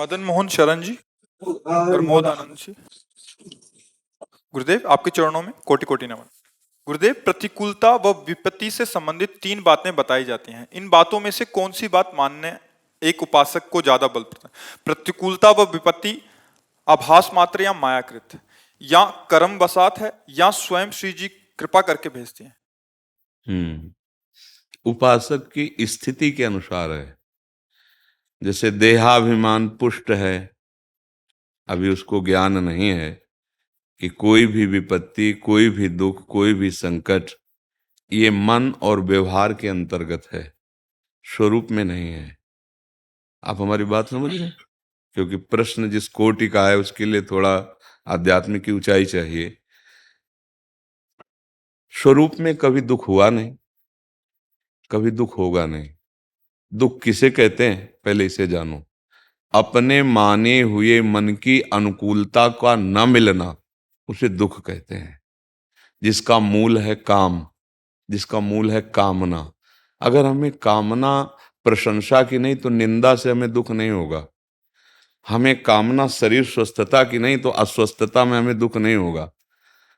मदन मोहन शरण जी, प्रमोद आनंद जी। गुरुदेव, आपके चरणों में कोटि कोटि नमन। गुरुदेव, प्रतिकूलता व विपत्ति से संबंधित 3 बातें बताई जाती हैं। इन बातों में से कौन सी बात मानने एक उपासक को ज्यादा बल पड़ता है? प्रतिकूलता व विपत्ति आभास मात्र या मायाकृत, या कर्म बसात है, या स्वयं श्री जी कृपा करके भेजती हैं? उपासक की स्थिति के अनुसार है। जैसे देहाभिमान पुष्ट है, अभी उसको ज्ञान नहीं है कि कोई भी विपत्ति, कोई भी दुख, कोई भी संकट ये मन और व्यवहार के अंतर्गत है, स्वरूप में नहीं है। आप हमारी बात समझ रहे हैं? क्योंकि प्रश्न जिस कोटि का है उसके लिए थोड़ा आध्यात्मिक की ऊंचाई चाहिए। स्वरूप में कभी दुख हुआ नहीं, कभी दुख होगा नहीं। दुख किसे कहते हैं पहले इसे जानो। अपने माने हुए मन की अनुकूलता का न मिलना उसे दुख कहते हैं। जिसका मूल है काम, जिसका मूल है कामना। अगर हमें कामना प्रशंसा की नहीं तो निंदा से हमें दुख नहीं होगा। हमें कामना शरीर स्वस्थता की नहीं तो अस्वस्थता में हमें दुख नहीं होगा।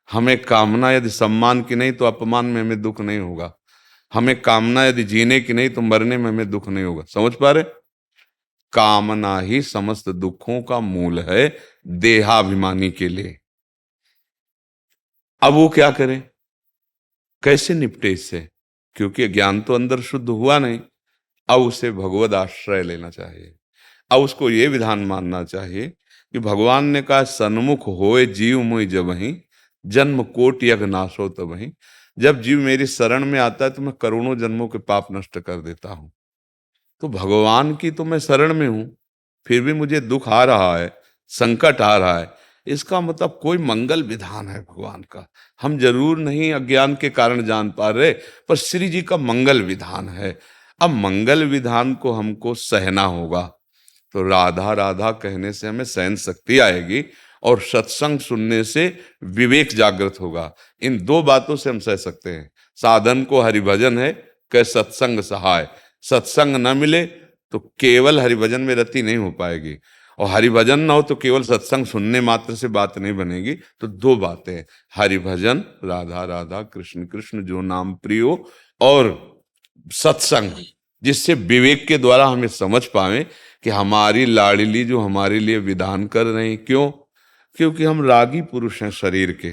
हमें कामना यदि सम्मान की नहीं तो अपमान में हमें दुख नहीं होगा। हमें कामना यदि जीने की नहीं तो मरने में हमें दुख नहीं होगा। समझ पा रहे? कामना ही समस्त दुखों का मूल है देहाभिमानी के लिए। अब वो क्या करे, कैसे निपटे इससे? क्योंकि ज्ञान तो अंदर शुद्ध हुआ नहीं। अब उसे भगवद आश्रय लेना चाहिए। अब उसको ये विधान मानना चाहिए कि भगवान ने कहा सन्मुख होए जीव मुई जबहि, जन्म कोटि यज्ञ नाशो तबहि। जब जीव मेरी शरण में आता है तो मैं करोड़ों जन्मों के पाप नष्ट कर देता हूं। तो भगवान की तो मैं शरण में हूं, फिर भी मुझे दुख आ रहा है, संकट आ रहा है, इसका मतलब कोई मंगल विधान है भगवान का। हम जरूर नहीं अज्ञान के कारण जान पा रहे, पर श्री जी का मंगल विधान है। अब मंगल विधान को हमको सहना होगा। तो राधा राधा कहने से हमें सहन शक्ति आएगी और सत्संग सुनने से विवेक जागृत होगा। इन 2 बातों से हम सह सकते हैं। साधन को हरिभजन है, कै सत्संग सहाय। सत्संग न मिले तो केवल हरिभजन में रति नहीं हो पाएगी, और हरिभजन ना हो तो केवल सत्संग सुनने मात्र से बात नहीं बनेगी। तो 2 बातें, हरिभजन राधा राधा कृष्ण कृष्ण जो नाम प्रियो, और सत्संग जिससे विवेक के द्वारा हमें समझ पाए कि हमारी लाडली जो हमारे लिए विधान कर रहे हैं। क्यों? क्योंकि हम रागी पुरुष हैं शरीर के।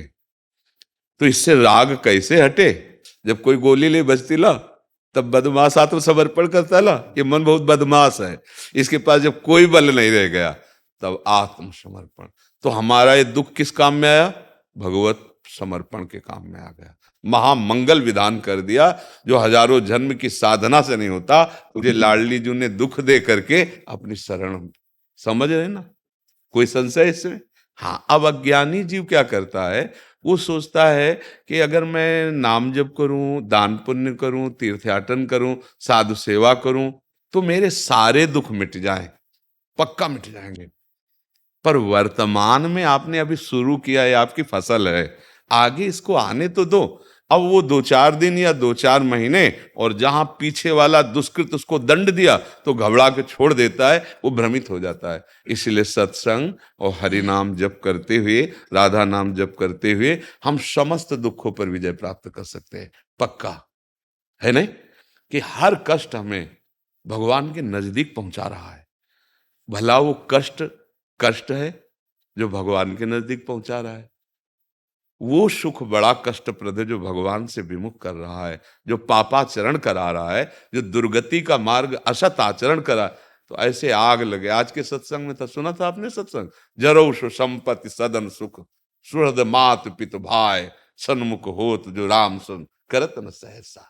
तो इससे राग कैसे हटे? जब कोई गोली ले बजती ला तब बदमाश आत्मसमर्पण करता ला, ये मन बहुत बदमाश है, इसके पास जब कोई बल नहीं रह गया तब आत्मसमर्पण। तो हमारा ये दुख किस काम में आया? भगवत समर्पण के काम में आ गया। महामंगल विधान कर दिया जो हजारों जन्म की साधना से नहीं होता। मुझे लाडली जी ने दुख दे करके अपनी शरण। समझ रहे ना? कोई संशय इसमें? हाँ। अब अज्ञानी जीव क्या करता है, वो सोचता है कि अगर मैं नाम जप करूं, दान पुण्य करूं, तीर्थयाटन करूं, साधु सेवा करूं तो मेरे सारे दुख मिट जाएं, पक्का मिट जाएंगे। पर वर्तमान में आपने अभी शुरू किया है, आपकी फसल है, आगे इसको आने तो दो। अब वो 2-4 दिन या 2-4 महीने, और जहां पीछे वाला दुष्कृत उसको दंड दिया तो घबरा के छोड़ देता है, वो भ्रमित हो जाता है। इसलिए सत्संग और हरि नाम जप करते हुए, राधा नाम जप करते हुए हम समस्त दुखों पर विजय प्राप्त कर सकते हैं। पक्का है नहीं कि हर कष्ट हमें भगवान के नजदीक पहुंचा रहा है। भला वो कष्ट कष्ट है जो भगवान के नजदीक पहुंचा रहा है। वो सुख बड़ा कष्टप्रद है जो भगवान से विमुख कर रहा है, जो पापाचरण करा रहा है, जो दुर्गति का मार्ग असत आचरण करा। तो ऐसे आग लगे। आज के सत्संग में था, सुना था आपने सत्संग? जरो संपत्ति सदन सुख, सुहृद मात पित भाई, सन्मुख होत जो राम सुन करत न सहसा।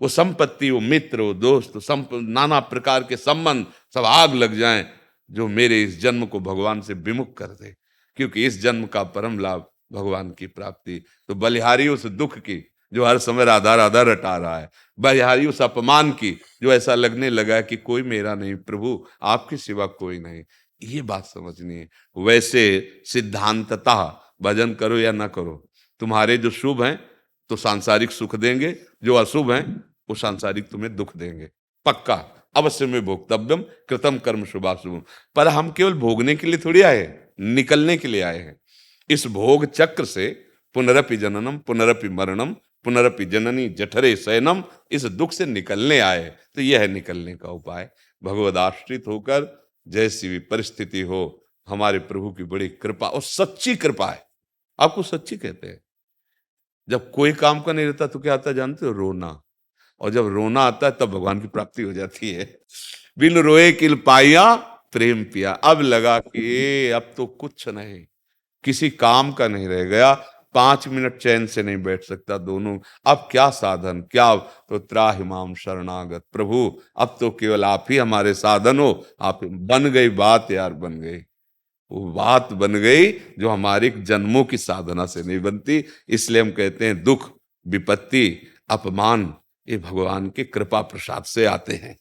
वो संपत्ति, वो मित्र, वो दोस्त, नाना प्रकार के संबंध सब आग लग जाएं जो मेरे इस जन्म को भगवान से विमुख कर दे। क्योंकि इस जन्म का परम लाभ भगवान की प्राप्ति। तो बलिहारी उस दुख की जो हर समय राधा राधा रटा रहा है, बलिहारी उस अपमान की जो ऐसा लगने लगा है कि कोई मेरा नहीं प्रभु, आपके सिवा कोई नहीं। ये बात समझनी है। वैसे सिद्धांततः भजन करो या ना करो, तुम्हारे जो शुभ हैं तो सांसारिक सुख देंगे, जो अशुभ हैं वो सांसारिक तुम्हें दुख देंगे। पक्का। अवश्य में भोक्तव्यम कृतम कर्म शुभाशुभम। पर हम केवल भोगने के लिए थोड़ी आए हैं, निकलने के लिए आए हैं। इस भोग चक्र से पुनरपि जननम पुनरपि मरणम पुनरपि जननी जठरे शयनम, इस दुख से निकलने आए। तो यह है निकलने का उपाय। भगवद आश्रित होकर जैसी भी परिस्थिति हो, हमारे प्रभु की बड़ी कृपा, और सच्ची कृपा है। आपको सच्ची कहते हैं। जब कोई काम का नहीं रहता तो क्या आता है जानते हो? रोना। और जब रोना आता है तब भगवान की प्राप्ति हो जाती है। बिन रोए किल पाया प्रेम पिया। अब लगा कि अब तो कुछ नहीं, किसी काम का नहीं रह गया, 5 मिनट चैन से नहीं बैठ सकता दोनों। अब क्या साधन, क्या? तो त्राहिमाम शरणागत, प्रभु अब तो केवल आप ही हमारे साधन हो। आप बन गई बात यार, बन गई वो बात बन गई जो हमारी जन्मों की साधना से नहीं बनती। इसलिए हम कहते हैं दुख विपत्ति अपमान ये भगवान के कृपा प्रसाद से आते हैं।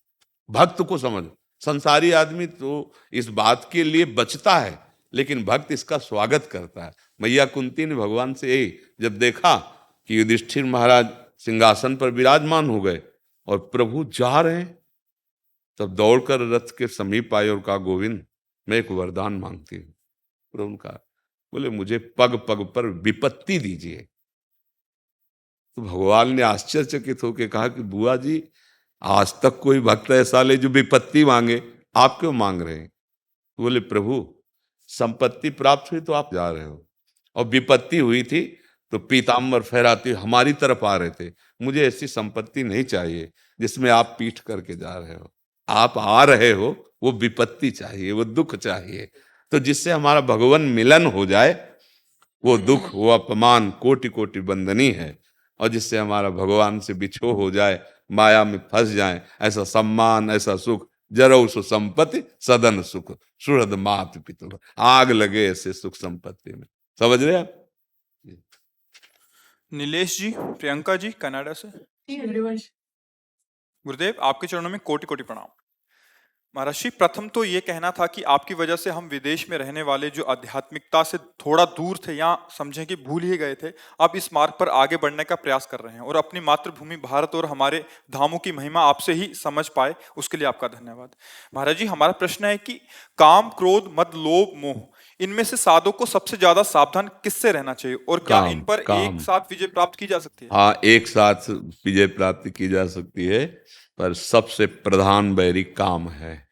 भक्त को समझ, संसारी आदमी तो इस बात के लिए बचता है, लेकिन भक्त इसका स्वागत करता है। मैया कुंती ने भगवान से यही जब देखा कि युधिष्ठिर महाराज सिंहासन पर विराजमान हो गए और प्रभु जा रहे हैं, तब दौड़कर रथ के समीप आए और कहा, गोविंद मैं एक वरदान मांगती हूँ। प्रभु ने कहा, बोले मुझे पग पग पर विपत्ति दीजिए। तो भगवान ने आश्चर्यचकित होकर कहा कि बुआ जी, आज तक कोई भक्त ऐसा ले जो विपत्ति मांगे, आप क्यों मांग रहे हैं? तो बोले प्रभु संपत्ति प्राप्त हुई तो आप जा रहे हो, और विपत्ति हुई थी तो पीताम्बर फहराते हमारी तरफ आ रहे थे। मुझे ऐसी संपत्ति नहीं चाहिए जिसमें आप पीठ करके जा रहे हो। आप आ रहे हो, वो विपत्ति चाहिए, वो दुख चाहिए। तो जिससे हमारा भगवान मिलन हो जाए, वो दुख वो अपमान कोटि कोटि बंदनी है। और जिससे हमारा भगवान से बिछो हो जाए, माया में फंस जाए, ऐसा सम्मान ऐसा सुख, जरौ सु संपत्ति सदन सुख सुहृद मात पितु। आग लगे ऐसे सुख संपत्ति में। समझ रहे आप? नीलेश जी, प्रियंका जी कनाडा से। गुरुदेव आपके चरणों में कोटि कोटि प्रणाम। महाराज जी, प्रथम तो ये कहना था कि आपकी वजह से हम विदेश में रहने वाले जो आध्यात्मिकता से थोड़ा दूर थे या समझें कि भूल ही गए थे, अब इस मार्ग पर आगे बढ़ने का प्रयास कर रहे हैं और अपनी मातृभूमि भारत और हमारे धामों की महिमा आपसे ही समझ पाए, उसके लिए आपका धन्यवाद। महाराज जी, हमारा प्रश्न है कि काम क्रोध मद लोभ मोह, इनमें से साधु को सबसे ज्यादा सावधान किससे रहना चाहिए और क्या इन पर एक साथ विजय प्राप्त की जा सकती है? हाँ, एक साथ विजय प्राप्त की जा सकती है, पर सबसे प्रधान बैरी काम है।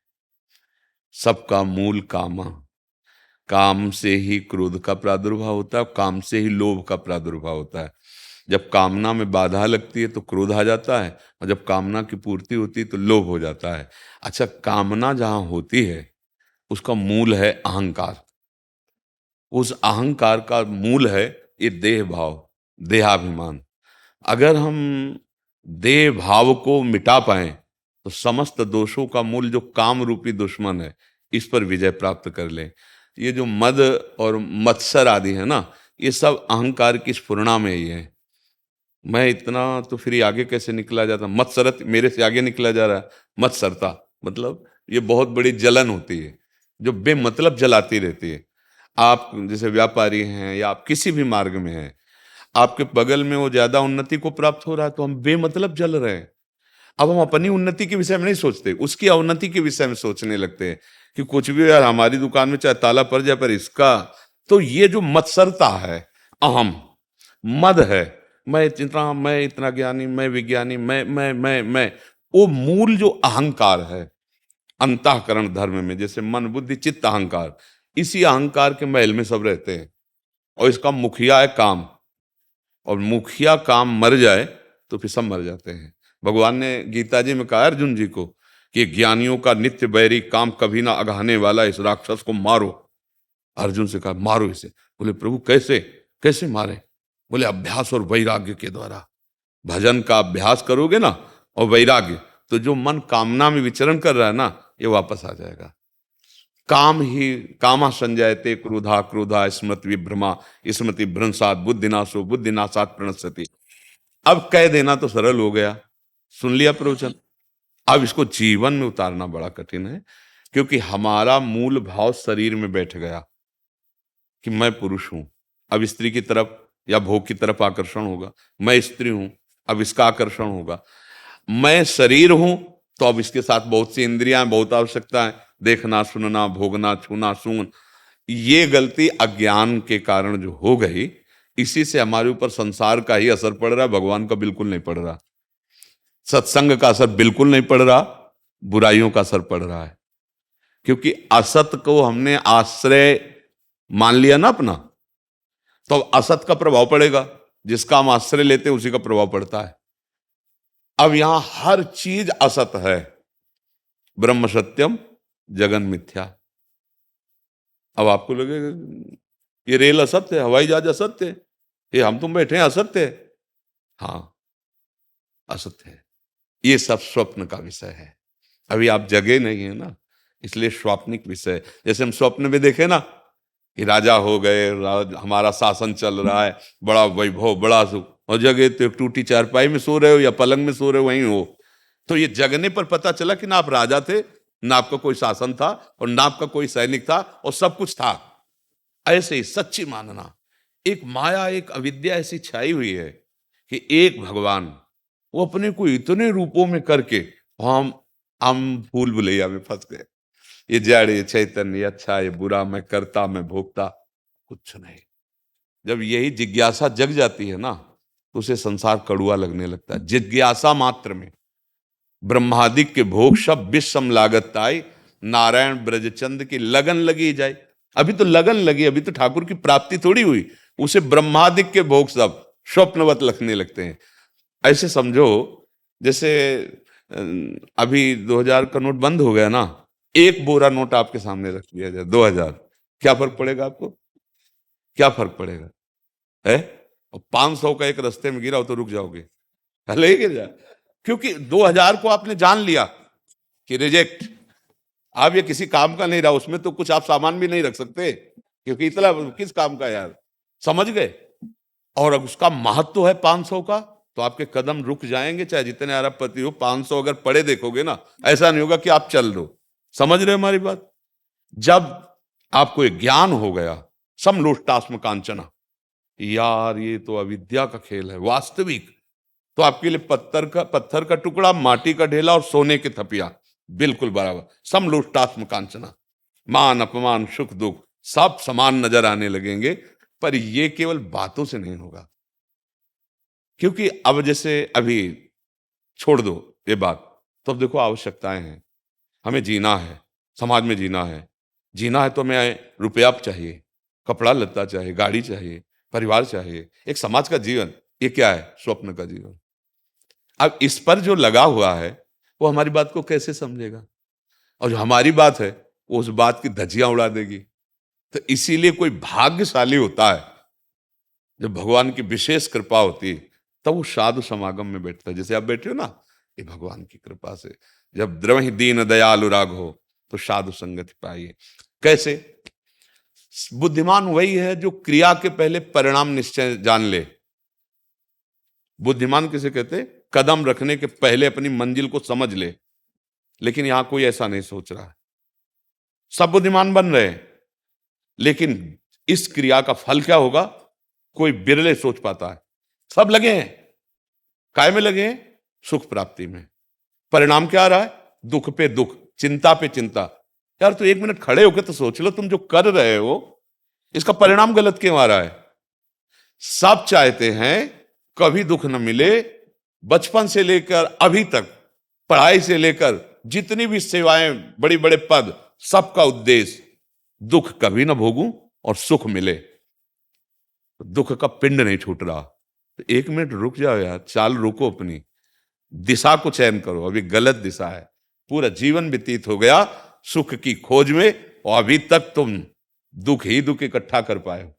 सबका मूल काम। काम से ही क्रोध का प्रादुर्भाव होता है, काम से ही लोभ का प्रादुर्भाव होता है। जब कामना में बाधा लगती है तो क्रोध आ जाता है, और जब कामना की पूर्ति होती है तो लोभ हो जाता है। अच्छा, कामना जहां होती है उसका मूल है अहंकार। उस अहंकार का मूल है ये देह भाव, देहाभिमान। अगर हम देह भाव को मिटा पाए तो समस्त दोषों का मूल जो काम रूपी दुश्मन है, इस पर विजय प्राप्त कर ले। ये जो मद और मत्सर आदि है ना, ये सब अहंकार की स्फुरणा में ही है। मैं इतना तो फिर आगे कैसे निकला जाता? मत्सरत, मेरे से आगे निकला जा रहा है। मत्सरता मतलब ये बहुत बड़ी जलन होती है जो बेमतलब जलाती रहती है। आप जैसे व्यापारी हैं या आप किसी भी मार्ग में हैं, आपके बगल में वो ज्यादा उन्नति को प्राप्त हो रहा है तो हम बेमतलब जल रहे हैं। अब हम अपनी उन्नति के विषय में नहीं सोचते, उसकी अवनति के विषय में सोचने लगते हैं कि कुछ भी यार, हमारी दुकान में चाहे ताला पड़ जाए पर इसका। तो ये जो मत्सरता है, अहम मद है, मैं इतना ज्ञानी, मैं विज्ञानी, मैं, वो मूल जो अहंकार है अंतःकरण धर्म में, जैसे मन बुद्धि चित्त अहंकार, इसी अहंकार के महल में सब रहते हैं। और इसका मुखिया है काम, और मुखिया काम मर जाए तो फिर सब मर जाते हैं। भगवान ने गीता जी में कहा अर्जुन जी को कि ज्ञानियों का नित्य बैरी काम कभी ना अघाने वाला इस राक्षस को मारो। अर्जुन से कहा मारो इसे। बोले प्रभु कैसे कैसे मारे? बोले अभ्यास और वैराग्य के द्वारा। भजन का अभ्यास करोगे ना और वैराग्य, तो जो मन कामना में विचरण कर रहा है ना, ये वापस आ जाएगा। काम ही कामा संजायते क्रोधा क्रोधा स्मृति विभ्रमा स्मृति भ्रंशात बुद्धिनाशो बुद्धिनाशात प्रणश्यति। अब कह देना तो सरल हो गया, सुन लिया प्रवचन। अब इसको जीवन में उतारना बड़ा कठिन है, क्योंकि हमारा मूल भाव शरीर में बैठ गया कि मैं पुरुष हूं, अब स्त्री की तरफ या भोग की तरफ आकर्षण होगा। मैं स्त्री हूं, अब इसका आकर्षण होगा। मैं शरीर हूं तो अब इसके साथ बहुत सी इंद्रियां, बहुत आवश्यकता है, देखना, सुनना, भोगना, छूना, सूंघना। ये गलती अज्ञान के कारण जो हो गई, इसी से हमारे ऊपर संसार का ही असर पड़ रहा है, भगवान का बिल्कुल नहीं पड़ रहा। सत्संग का असर बिल्कुल नहीं पड़ रहा, बुराइयों का असर पड़ रहा है। क्योंकि असत को हमने आश्रय मान लिया ना अपना, तो अब असत का प्रभाव पड़ेगा, जिसका हम आश्रय लेते हैं उसी का प्रभाव पड़ता है। अब यहां हर चीज असत है, ब्रह्म सत्यम जगन मिथ्या। अब आपको लगेगा ये रेल असत्य है, हवाई जहाज असत्य है, ये हम तुम बैठे हैं असत्य है। हाँ, असत्य है। ये सब स्वप्न का विषय है, अभी आप जगे नहीं है ना, इसलिए स्वाप्निक विषय। जैसे हम स्वप्न में देखे ना कि राजा हो गए, हमारा शासन चल रहा है, बड़ा वैभव, बड़ा सुख, और जगे तो एक टूटी चारपाई में सो रहे हो या पलंग में सो रहे हो, वहीं हो। तो ये जगने पर पता चला कि ना आप राजा थे, ना आपका कोई शासन था, और ना आपका कोई सैनिक था, और सब कुछ था। ऐसे ही सच्ची मानना, एक माया, एक अविद्या ऐसी छाई हुई है कि एक भगवान, वो अपने को इतने रूपों में करके हम भूल भुलैया में फंस गए। ये जड़, ये चैतन्य, ये अच्छा, ये बुरा, मैं करता, मैं भोगता, कुछ नहीं। जब यही जिज्ञासा जग जाती है ना, तो उसे संसार कड़ुआ लगने लगता है। जिज्ञासा मात्र में ब्रह्मादिक के भोग सब विषम लागत आई, नारायण ब्रजचंद की लगन लगी जाए। अभी तो लगन लगी, अभी तो ठाकुर की प्राप्ति थोड़ी हुई, उसे ब्रह्मादिक के भोग सब स्वप्नवत लगने लगते हैं। ऐसे समझो जैसे अभी 2000 का नोट बंद हो गया ना, एक बोरा नोट आपके सामने रख दिया जाए 2000, क्या फर्क पड़ेगा आपको? क्या फर्क पड़ेगा है? और 500 का एक रास्ते में गिरा हो तो रुक जाओगे, पहले ही गिर जाए, क्योंकि 2000 को आपने जान लिया कि रिजेक्ट, आप ये किसी काम का नहीं रहा, उसमें तो कुछ आप सामान भी नहीं रख सकते, क्योंकि इतना किस काम का यार, समझ गए। और अब उसका महत्व है 500 का, तो आपके कदम रुक जाएंगे, चाहे जितने अरबपति हो। 500 अगर पड़े देखोगे ना, ऐसा नहीं होगा कि आप चल दो। समझ रहे हो हमारी बात? जब आपको एक ज्ञान हो गया, समलोष्टास्म कांचना, यार ये तो अविद्या का खेल है, वास्तविक तो आपके लिए पत्थर का टुकड़ा, माटी का ढेला और सोने के थपिया बिल्कुल बराबर। समलोष्टास्म कांचना, मान अपमान सुख दुख सब समान नजर आने लगेंगे। पर ये केवल बातों से नहीं होगा, क्योंकि अब जैसे अभी छोड़ दो ये बात, तो अब देखो आवश्यकताएं हैं, हमें जीना है, समाज में जीना है। जीना है तो हमें रुपया चाहिए, कपड़ा लत्ता चाहिए, गाड़ी चाहिए, परिवार चाहिए, एक समाज का जीवन। ये क्या है? स्वप्न का जीवन। अब इस पर जो लगा हुआ है वो हमारी बात को कैसे समझेगा? और जो हमारी बात है वो उस बात की धज्जियां उड़ा देगी। तो इसीलिए कोई भाग्यशाली होता है, जब भगवान की विशेष कृपा होती है, तब वो साधु समागम में बैठता है। जैसे आप बैठे हो ना, ये भगवान की कृपा से। जब द्रवहि दीन दयालु राघो, तो साधु संगति पाइए। कैसे? बुद्धिमान वही है जो क्रिया के पहले परिणाम निश्चय जान ले। बुद्धिमान किसे कहते? कदम रखने के पहले अपनी मंजिल को समझ ले। लेकिन यहां कोई ऐसा नहीं सोच रहा है। सब बुद्धिमान बन रहे हैं, लेकिन इस क्रिया का फल क्या होगा कोई बिरले सोच पाता है। सब लगे हैं, काय में लगे हैं? सुख प्राप्ति में। परिणाम क्या आ रहा है? दुख पे दुख, चिंता पे चिंता। यार तो एक मिनट खड़े होकर तो सोच लो, तुम जो कर रहे हो इसका परिणाम गलत क्यों आ रहा है? सब चाहते हैं कभी दुख न मिले, बचपन से लेकर अभी तक, पढ़ाई से लेकर जितनी भी सेवाएं, बड़े बड़े पद, सबका उद्देश्य दुख कभी ना भोगूं और सुख मिले। दुख का पिंड नहीं छूट रहा। तो एक मिनट रुक जाओ यार, चाल रुको, अपनी दिशा को चयन करो। अभी गलत दिशा है, पूरा जीवन व्यतीत हो गया सुख की खोज में, और अभी तक तुम दुख ही दुख इकट्ठा कर पाए हो।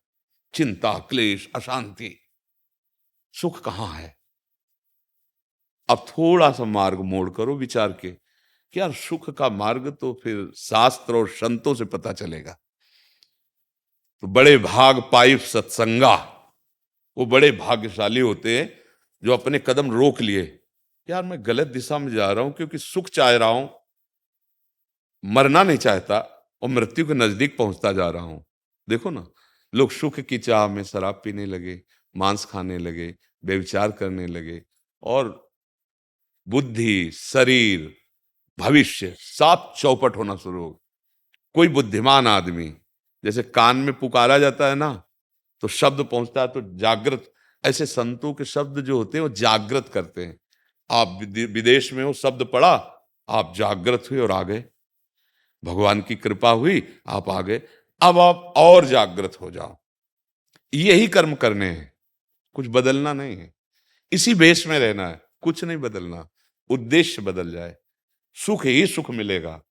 चिंता, क्लेश, अशांति, सुख कहां है? अब थोड़ा सा मार्ग मोड़ करो विचार के कि यार सुख का मार्ग तो फिर शास्त्र और संतों से पता चलेगा। तो बड़े भाग पाई सत्संगा, वो बड़े भाग्यशाली होते हैं जो अपने कदम रोक लिए। यार मैं गलत दिशा में जा रहा हूं, क्योंकि सुख चाह रहा हूं, मरना नहीं चाहता, और मृत्यु के नजदीक पहुंचता जा रहा हूं। देखो ना, लोग सुख की चाह में शराब पीने लगे, मांस खाने लगे, व्यभिचार करने लगे, और बुद्धि, शरीर, भविष्य साफ चौपट होना शुरू हो। कोई बुद्धिमान आदमी, जैसे कान में पुकारा जाता है ना तो शब्द पहुंचता है, तो जागृत, ऐसे संतों के शब्द जो होते हैं वो जागृत करते हैं। आप विदेश में हो, शब्द पढ़ा, आप जागृत हुए और आ गए, भगवान की कृपा हुई, आप आ गए। अब आप और जागृत हो जाओ। यही कर्म करने हैं, कुछ बदलना नहीं है, इसी बेस में रहना है, कुछ नहीं बदलना। उद्देश्य बदल जाए, सुख ही सुख मिलेगा।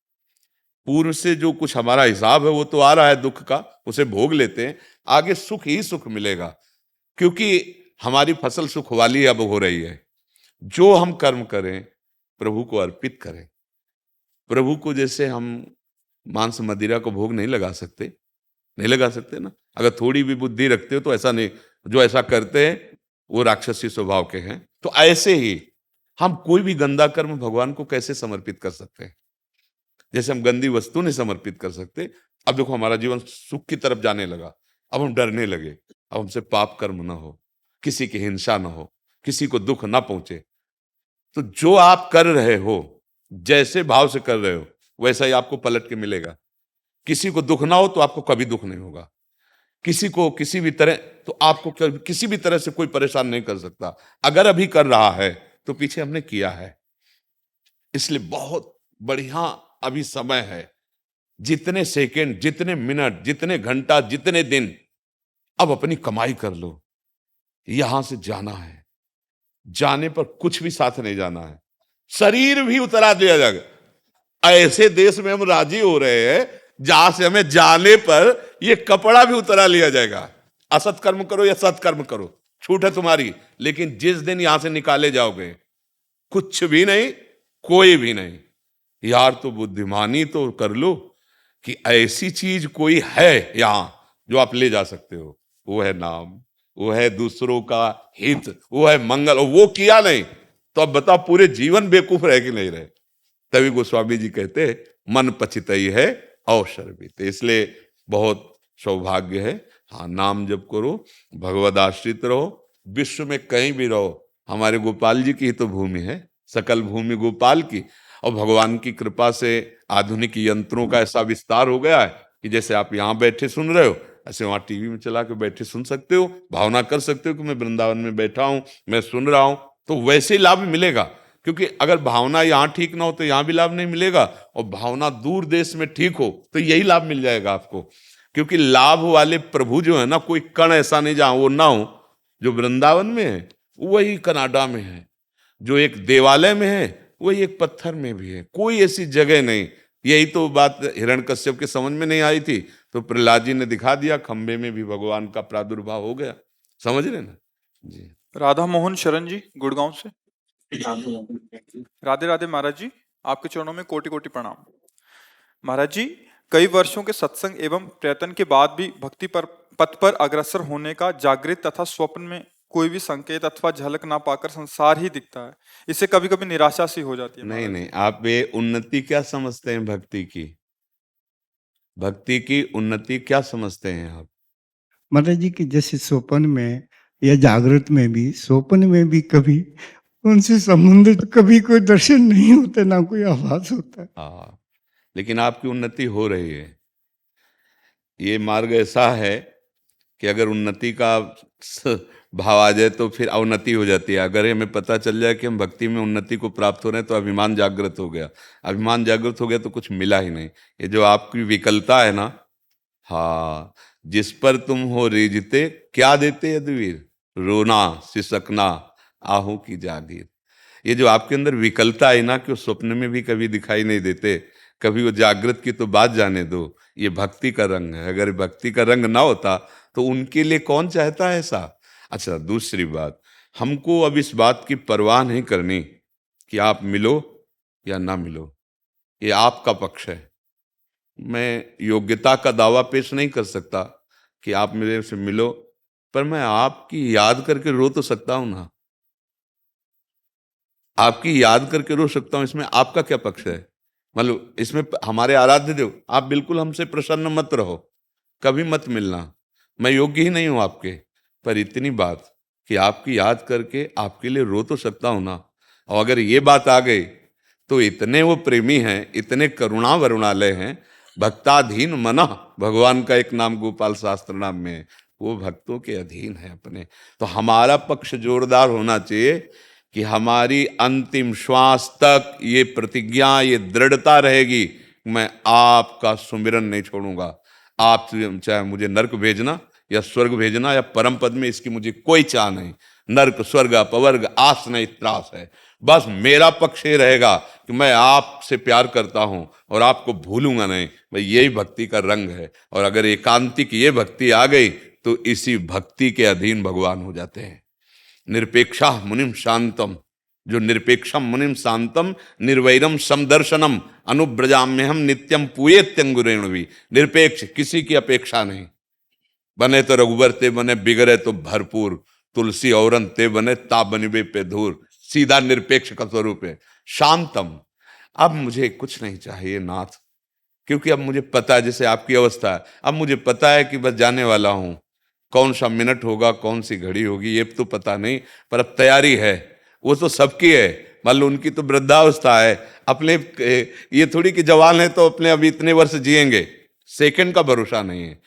पूर्व से जो कुछ हमारा हिसाब है वो तो आ रहा है दुख का, उसे भोग लेते हैं, आगे सुख ही सुख मिलेगा, क्योंकि हमारी फसल सुख वाली अब हो रही है। जो हम कर्म करें प्रभु को अर्पित करें। प्रभु को जैसे हम मांस मदिरा को भोग नहीं लगा सकते, नहीं लगा सकते ना। अगर थोड़ी भी बुद्धि रखते हो तो ऐसा नहीं, जो ऐसा करते हैं वो राक्षसी स्वभाव के हैं। तो ऐसे ही हम कोई भी गंदा कर्म भगवान को कैसे समर्पित कर सकते हैं? जैसे हम गंदी वस्तु नहीं समर्पित कर सकते। अब देखो हमारा जीवन सुख की तरफ जाने लगा, अब हम डरने लगे, अब हमसे पाप कर्म ना हो, किसी की हिंसा ना हो, किसी को दुख ना पहुंचे। तो जो आप कर रहे हो, जैसे भाव से कर रहे हो, वैसा ही आपको पलट के मिलेगा। किसी को दुख ना हो तो आपको कभी दुख नहीं होगा, किसी को किसी भी तरह, तो आपको किसी भी तरह से कोई परेशान नहीं कर सकता। अगर अभी कर रहा है तो पीछे हमने किया है, इसलिए बहुत बढ़िया अभी समय है। जितने सेकंड, जितने मिनट, जितने घंटा, जितने दिन, अब अपनी कमाई कर लो। यहां से जाना है, जाने पर कुछ भी साथ नहीं जाना है, शरीर भी उतरा दिया जाएगा। ऐसे देश में हम राजी हो रहे हैं जहां से हमें जाने पर ये कपड़ा भी उतरा लिया जाएगा। असत कर्म करो या सत्कर्म करो, छूट है तुम्हारी, लेकिन जिस दिन यहां से निकाले जाओगे कुछ भी नहीं, कोई भी नहीं। यार तो बुद्धिमानी तो कर लो कि ऐसी चीज कोई है यहां जो आप ले जा सकते हो, वो है नाम, वो है दूसरों का हित, वो है मंगल। और वो किया नहीं तो अब बताओ पूरे जीवन बेवकूफ रह कि नहीं रहे। तभी गोस्वामी जी कहते हैं मन पचितई है अवसर बीते। इसलिए बहुत सौभाग्य है। हाँ, नाम जप करो, भगवद आश्रित रहो, विश्व में कहीं भी रहो। हमारे गोपाल जी की ही तो भूमि है, सकल भूमि गोपाल की। और भगवान की कृपा से आधुनिक यंत्रों का ऐसा विस्तार हो गया है कि जैसे आप यहाँ बैठे सुन रहे हो, ऐसे वहां टीवी में चला के बैठे सुन सकते हो, भावना कर सकते हो कि मैं वृंदावन में बैठा हूं, मैं सुन रहा हूं। तो वैसे ही लाभ मिलेगा, क्योंकि अगर भावना यहाँ ठीक ना हो तो यहाँ भी लाभ नहीं मिलेगा, और भावना दूर देश में ठीक हो तो यही लाभ मिल जाएगा आपको। क्योंकि लाभ वाले प्रभु जो है ना, कोई कण ऐसा नहीं जहां वो ना हो। जो वृंदावन में है वही कनाडा में है, जो एक देवालय में है वही एक पत्थर में भी है, कोई ऐसी जगह नहीं। यही तो बात हिरण्यकश्यप के समझ में नहीं आई थी, तो प्रहलाद जी ने दिखा दिया, खंबे में भी भगवान का प्रादुर्भाव हो गया। समझ रहे ना जी। राधा मोहन शरण जी गुड़गांव से। राधे राधे महाराज जी, आपके चरणों में कोटि कोटि प्रणाम। महाराज जी, कई वर्षों के सत्संग एवं प्रयत्न के बाद भी भक्ति पर पथ पर अग्रसर होने का जागृत तथा स्वप्न में कोई भी संकेत अथवा झलक ना पाकर संसार ही दिखता है। इससे कभी कभी निराशा सी हो जाती है। नहीं नहीं, आप ये उन्नति क्या समझते हैं? भक्ति की, भक्ति की उन्नति क्या समझते हैं आप? महाराज जी की जैसे स्वप्न में या जागृत में भी, स्वप्न में भी कभी उनसे संबंधित कभी कोई दर्शन नहीं होता, ना कोई आभास होता है। हाँ, लेकिन आपकी उन्नति हो रही है। ये मार्ग ऐसा है कि अगर उन्नति का भाव आ जाए तो फिर अवनति हो जाती है। अगर हमें पता चल जाए कि हम भक्ति में उन्नति को प्राप्त हो रहे हैं तो अभिमान जागृत हो गया। अभिमान जागृत हो गया तो कुछ मिला ही नहीं। ये जो आपकी विकलता है ना, हाँ, जिस पर तुम हो रीझते क्या देते यदुवीर, रोना सिसकना आहों की जागीर। ये जो आपके अंदर विकलता है ना, कि वो स्वप्न में भी कभी दिखाई नहीं देते, कभी वो जागृत की तो बात जाने दो। ये भक्ति का रंग है। अगर भक्ति का रंग ना होता तो उनके लिए कौन चाहता है ऐसा। अच्छा, दूसरी बात, हमको अब इस बात की परवाह नहीं करनी कि आप मिलो या ना मिलो, ये आपका पक्ष है। मैं योग्यता का दावा पेश नहीं कर सकता कि आप मेरे से मिलो, पर मैं आपकी याद करके रो तो सकता हूं ना। आपकी याद करके रो सकता हूं, इसमें आपका क्या पक्ष है? मतलब इसमें हमारे आराध्य देव, आप बिल्कुल हमसे प्रसन्न मत रहो, कभी मत मिलना, मैं योग्य ही नहीं हूं आपके। पर इतनी बात कि आपकी याद करके आपके लिए रो तो सकता हूं ना। और अगर ये बात आ गई तो इतने वो प्रेमी हैं, इतने करुणा वरुणालय हैं। भक्ताधीन मनः, भगवान का एक नाम गोपाल शास्त्र नाम में है, वो भक्तों के अधीन है अपने। तो हमारा पक्ष जोरदार होना चाहिए कि हमारी अंतिम श्वास तक ये प्रतिज्ञा, ये दृढ़ता रहेगी, मैं आपका सुमिरन नहीं छोड़ूंगा। आप चाहे मुझे नरक भेजना या स्वर्ग भेजना या परम पद में, इसकी मुझे कोई चाह नहीं। नरक स्वर्ग अपवर्ग आस नहीं त्रास है। बस मेरा पक्ष ये रहेगा कि मैं आपसे प्यार करता हूं और आपको भूलूंगा नहीं। भाई यही भक्ति का रंग है। और अगर एकांतिक ये भक्ति आ गई तो इसी भक्ति के अधीन भगवान हो जाते हैं। निरपेक्षा मुनिम शांतम, जो निरपेक्षम मुनिम शांतम निर्वैरम समदर्शनम अनुब्रजाम्यहम नित्यम पूयेत्यंगुरेण भी। निरपेक्ष, किसी की अपेक्षा नहीं। बने तो रघुबर ते बने, बिगड़े तो भरपूर, तुलसी औरन ते बने ता बनिबे पे धूर। सीधा निरपेक्ष का स्वरूप है। शांतम, अब मुझे कुछ नहीं चाहिए नाथ, क्योंकि अब मुझे पता है, जैसे आपकी अवस्था है, अब मुझे पता है कि बस जाने वाला हूं। कौन सा मिनट होगा, कौन सी घड़ी होगी, ये तो पता नहीं, पर अब तैयारी है। वो तो सबकी है। मान लो उनकी तो वृद्धावस्था है, अपने ये थोड़ी कि जवान है तो अपने अभी इतने वर्ष जिएंगे, सेकंड का भरोसा नहीं है।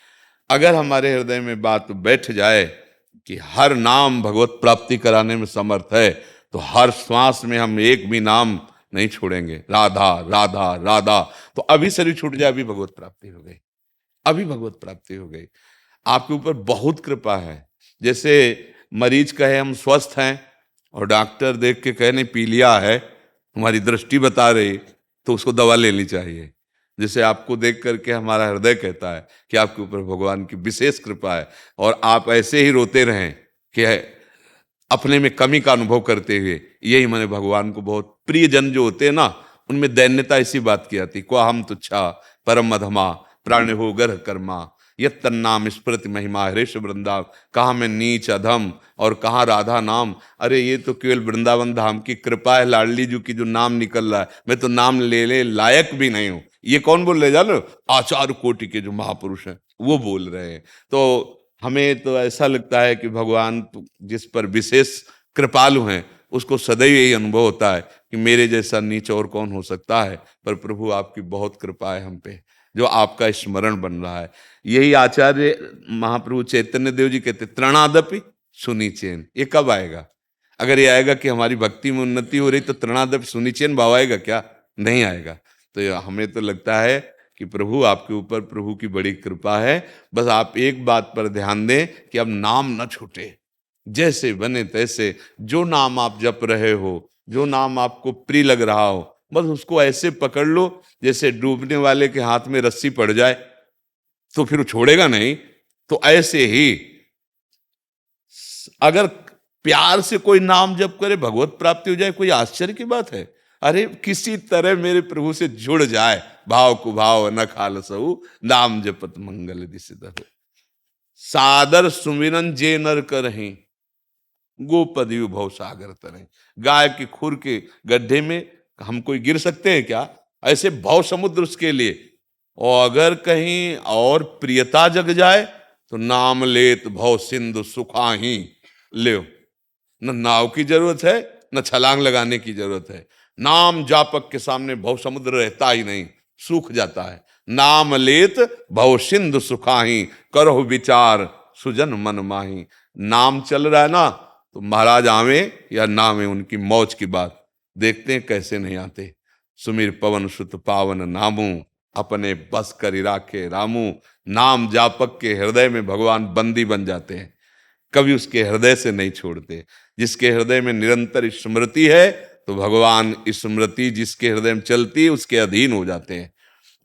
अगर हमारे हृदय में बात बैठ जाए कि हर नाम भगवत प्राप्ति कराने में समर्थ है, तो हर श्वास में हम एक भी नाम नहीं छोड़ेंगे। राधा राधा राधा, तो अभी शरीर छूट जाए, अभी भगवत प्राप्ति हो गई, अभी भगवत प्राप्ति हो गई। आपके ऊपर बहुत कृपा है। जैसे मरीज कहे हम स्वस्थ हैं और डॉक्टर देख के कहे नहीं पी लिया है, हमारी दृष्टि बता रही, तो उसको दवा लेनी चाहिए। जैसे आपको देख करके हमारा हृदय कहता है कि आपके ऊपर भगवान की विशेष कृपा है, और आप ऐसे ही रोते रहें कि अपने में कमी का अनुभव करते हुए। यही मैंने भगवान को बहुत प्रिय जन जो होते हैं ना, उनमें दैन्यता इसी बात की आती। को हम तुच्छा परम अधमा प्राण हो गर्ह कर्मा, यत तन्नाम स्मृति महिमा हरेश वृंदावन। कहाँ मैं नीच अधम और कहाँ राधा नाम। अरे ये तो केवल वृंदावन धाम की कृपा है, लाडली जी की जो नाम निकल रहा है। मैं तो नाम ले लायक भी नहीं हूं। ये कौन बोल रहे जानो? आचार्य कोटि के जो महापुरुष हैं वो बोल रहे हैं। तो हमें तो ऐसा लगता है कि भगवान जिस पर विशेष कृपालु हैं उसको सदैव यही अनुभव होता है कि मेरे जैसा नीच और कौन हो सकता है। पर प्रभु आपकी बहुत कृपा है हम पे, जो आपका स्मरण बन रहा है। यही आचार्य महाप्रभु चैतन्य देव जी कहते, त्रणादपि सुनिचेन। ये कब आएगा? अगर ये आएगा कि हमारी भक्ति में उन्नति हो रही, तो त्रणादपि सुनिचेन भाव आएगा क्या? नहीं आएगा। तो हमें तो लगता है कि प्रभु आपके ऊपर प्रभु की बड़ी कृपा है। बस आप एक बात पर ध्यान दें कि अब नाम न छूटे। जैसे बने तैसे जो नाम आप जप रहे हो, जो नाम आपको प्रिय लग रहा हो, बस उसको ऐसे पकड़ लो जैसे डूबने वाले के हाथ में रस्सी पड़ जाए तो फिर वो छोड़ेगा नहीं। तो ऐसे ही अगर प्यार से कोई नाम जप करे, भगवत प्राप्ति हो जाए, कोई आश्चर्य की बात है? अरे किसी तरह मेरे प्रभु से जुड़ जाए, भाव कुभाव न खालसहु नाम जपत मंगल दिसिदहु। सादर सुमिरन जे नर करहीं गोपदयु भव सागर तरह। गाय की खुर के गड्ढे में हम कोई गिर सकते हैं क्या? ऐसे भव समुद्र उसके लिए। और अगर कहीं और प्रियता जग जाए तो नाम लेत भव सिंधु सुखाही ले। न नाव की जरूरत है, न छलांग लगाने की जरूरत है। नाम जापक के सामने भव समुद्र रहता ही नहीं, सूख जाता है। नाम लेत भव सिंधु सुखाही करहु विचार सुजन मन माही। नाम चल रहा है ना, तो महाराज आवे या ना आवे, उनकी मौज की बात। देखते हैं कैसे नहीं आते। सुमिर पवन सुत पावन नामू अपने बस करि राखे रामू। नाम जापक के हृदय में भगवान बंदी बन जाते हैं, कभी उसके हृदय से नहीं छोड़ते। जिसके हृदय में निरंतर स्मृति है तो भगवान स्मृति जिसके हृदय में चलती है उसके अधीन हो जाते हैं।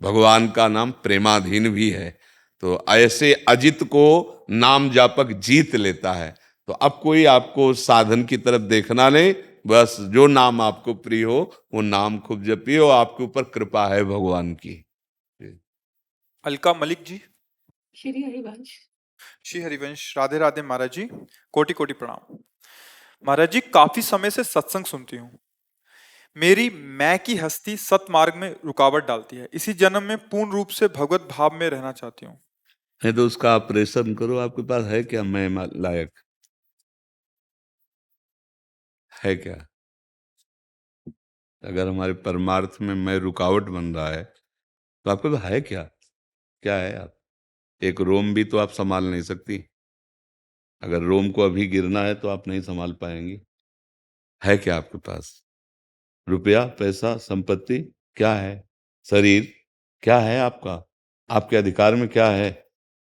भगवान का नाम प्रेमाधीन भी है। तो ऐसे अजित को नाम जापक जीत लेता है। तो अब कोई आपको साधन की तरफ देखना नहीं, बस जो नाम आपको प्रिय हो वो नाम खूब जपिए। और आपके ऊपर कृपा है भगवान की। अलका मलिक जी। श्री हरिवंश। श्री हरिवंश। राधे राधे महाराज जी, कोटि कोटि प्रणाम। महाराज जी, काफी समय से सत्संग सुनती हूँ। मेरी मैं की हस्ती सतमार्ग में रुकावट डालती है। इसी जन्म में पूर्ण रूप से भगवत भाव में रहना चाहती हूँ। है तो उसका ऑपरेशन करो। आपके पास है क्या मैं लायक? है क्या? अगर हमारे परमार्थ में मैं रुकावट बन रहा है तो आपके पास है क्या? क्या है आप? एक रोम भी तो आप संभाल नहीं सकती। अगर रोम को अभी गिरना है तो आप नहीं संभाल पाएंगी। है क्या आपके पास? रुपया, पैसा, संपत्ति क्या है? शरीर क्या है आपका? आपके अधिकार में क्या है?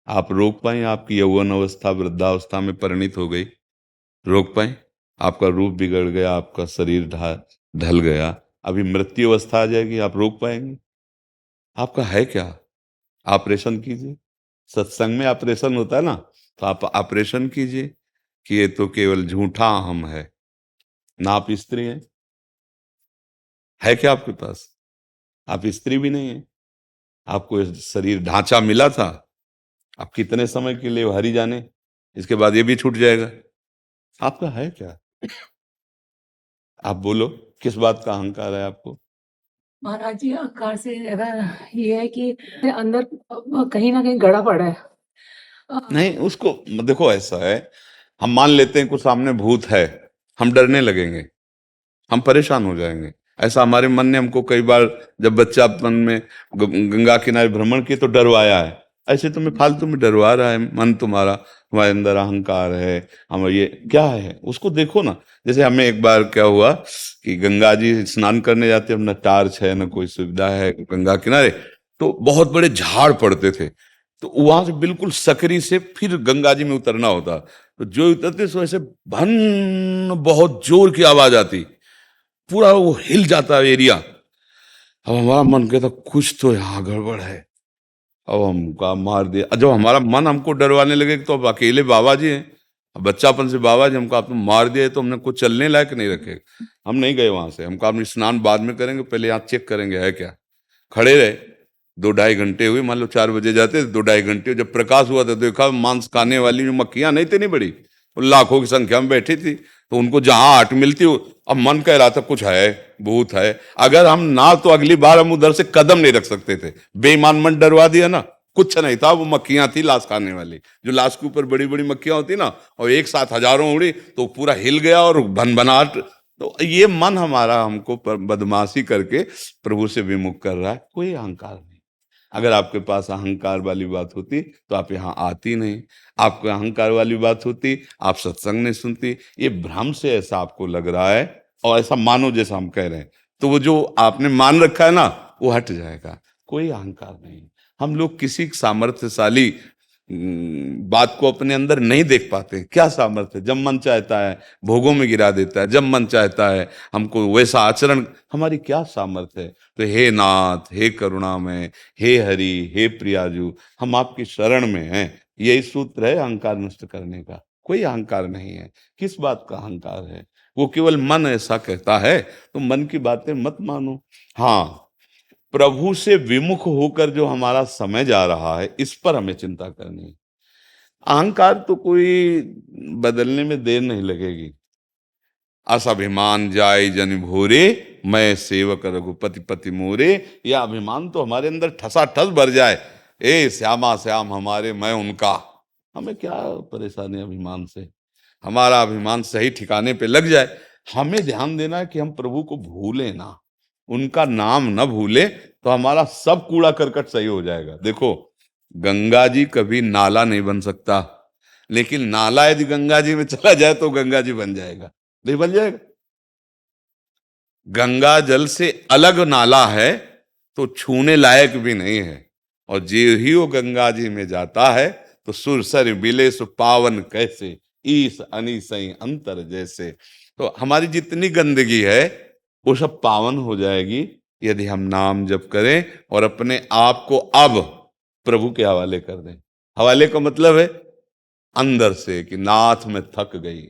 आप रोक पाए? आपकी यौवन अवस्था वृद्धावस्था में परिणित हो गई, रोक पाए? आपका रूप बिगड़ गया, आपका शरीर ढल गया, अभी मृत्यु अवस्था आ जाएगी, आप रोक पाएंगे? आपका है क्या? ऑपरेशन कीजिए। सत्संग में ऑपरेशन होता है ना, तो आप ऑपरेशन कीजिए कि ये तो केवल झूठा अहम है। ना आप स्त्री हैं, है क्या आपके पास? आप स्त्री भी नहीं है। आपको ये शरीर ढांचा मिला था, आप कितने समय के लिए हरि जाने, इसके बाद ये भी छूट जाएगा। आपका है क्या? आप बोलो, किस बात का अहंकार है आपको? महाराज जी, अहंकार से ज्यादा ये है कि अंदर कहीं ना कहीं गड़ा पड़ा है। नहीं, उसको देखो, ऐसा है, हम मान लेते हैं कुछ सामने भूत है, हम डरने लगेंगे, हम परेशान हो जाएंगे। ऐसा हमारे मन ने हमको कई बार, जब बच्चापन में गंगा किनारे भ्रमण किए तो डरवाया है। ऐसे तुम्हें फालतू में डरवा रहा है मन तुम्हारा, तुम्हारे अंदर अहंकार है। हम ये क्या है उसको देखो ना। जैसे हमें एक बार क्या हुआ कि गंगा जी स्नान करने जाते, हम न टार्च है न कोई सुविधा है गंगा किनारे, तो बहुत बड़े झाड़ पड़ते थे, तो वहां से बिल्कुल सकरी से फिर गंगा जी में उतरना होता, तो जो उतरते सो ऐसे भन बहुत जोर की आवाज आती, पूरा वो हिल जाता एरिया। अब हमारा मन कहता कुछ तो यहाँ गड़बड़ है। अब हमका मार दिया, जब हमारा मन हमको डरवाने लगे तो अब अकेले बाबा जी हैं, अब बच्चापन से बाबा जी हमको आपने मार दिया तो हमने कुछ चलने लायक नहीं रखे, हम नहीं गए वहां से। हमको आपने स्नान बाद में करेंगे, पहले यहाँ चेक करेंगे है क्या। खड़े रहे, 2-2.5 घंटे हुए, मान लो 4 बजे जाते, 2-2.5 घंटे जब प्रकाश हुआ था देखा मांस खाने वाली जो मक्खियां नहीं थी, नहीं बड़ी, वो लाखों की संख्या में बैठी थी, तो उनको जहां आट मिलती, अब मन कह रहा था कुछ है, भूत है। अगर हम ना, तो अगली बार हम उधर से कदम नहीं रख सकते थे। बेईमान मन डरवा दिया ना, कुछ नहीं था, वो मक्खियां थी लाश खाने वाली, जो लाश के ऊपर बड़ी बड़ी मक्खियां होती ना, और एक साथ हजारों उड़ी तो पूरा हिल गया और भनभनाट। तो ये मन हमारा हमको बदमाशी करके प्रभु से विमुख कर रहा है, कोई अहंकार नहीं। अगर आपके पास अहंकार वाली बात होती तो आप यहाँ आती नहीं, आपको अहंकार वाली बात होती आप सत्संग नहीं सुनती। ये भ्रम से ऐसा आपको लग रहा है और ऐसा मानो जैसा हम कह रहे हैं, तो वो जो आपने मान रखा है ना वो हट जाएगा। कोई अहंकार नहीं। हम लोग किसी सामर्थ्यशाली बात को अपने अंदर नहीं देख पाते। क्या सामर्थ्य? जब मन चाहता है भोगों में गिरा देता है, जब मन चाहता है हमको वैसा आचरण, हमारी क्या सामर्थ्य है? तो हे नाथ, हे करुणामय, हे हरि, हे प्रियाजू, हम आपकी शरण में हैं। यही सूत्र है अहंकार नष्ट करने का। कोई अहंकार नहीं है। किस बात का अहंकार है? वो केवल मन ऐसा कहता है, तो मन की बातें मत मानो। हाँ, प्रभु से विमुख होकर जो हमारा समय जा रहा है, इस पर हमें चिंता करनी है। अहंकार तो कोई बदलने में देर नहीं लगेगी। असभिमान जाय जन भोरे, मैं सेवक रघुपति पति मोरे। यह अभिमान तो हमारे अंदर ठसा ठस भर जाए, ए श्यामा श्याम हमारे, मैं उनका। हमें क्या परेशानी अभिमान से? हमारा अभिमान सही ठिकाने पे लग जाए। हमें ध्यान देना है कि हम प्रभु को भूले ना, उनका नाम न भूले, तो हमारा सब कूड़ा करकट सही हो जाएगा। देखो, गंगा जी कभी नाला नहीं बन सकता, लेकिन नाला यदि गंगा जी में चला जाए तो गंगा जी बन जाएगा, नहीं बन जाएगा? गंगा जल से अलग नाला है तो छूने लायक भी नहीं है, और जे ही वो गंगा जी में जाता है तो सुरसर बिले सु पावन कैसे, ईस अनिसई अंतर जैसे। तो हमारी जितनी गंदगी है वो सब पावन हो जाएगी यदि हम नाम जप करें और अपने आप को अब प्रभु के हवाले कर दें। हवाले का मतलब है अंदर से कि नाथ में थक गई,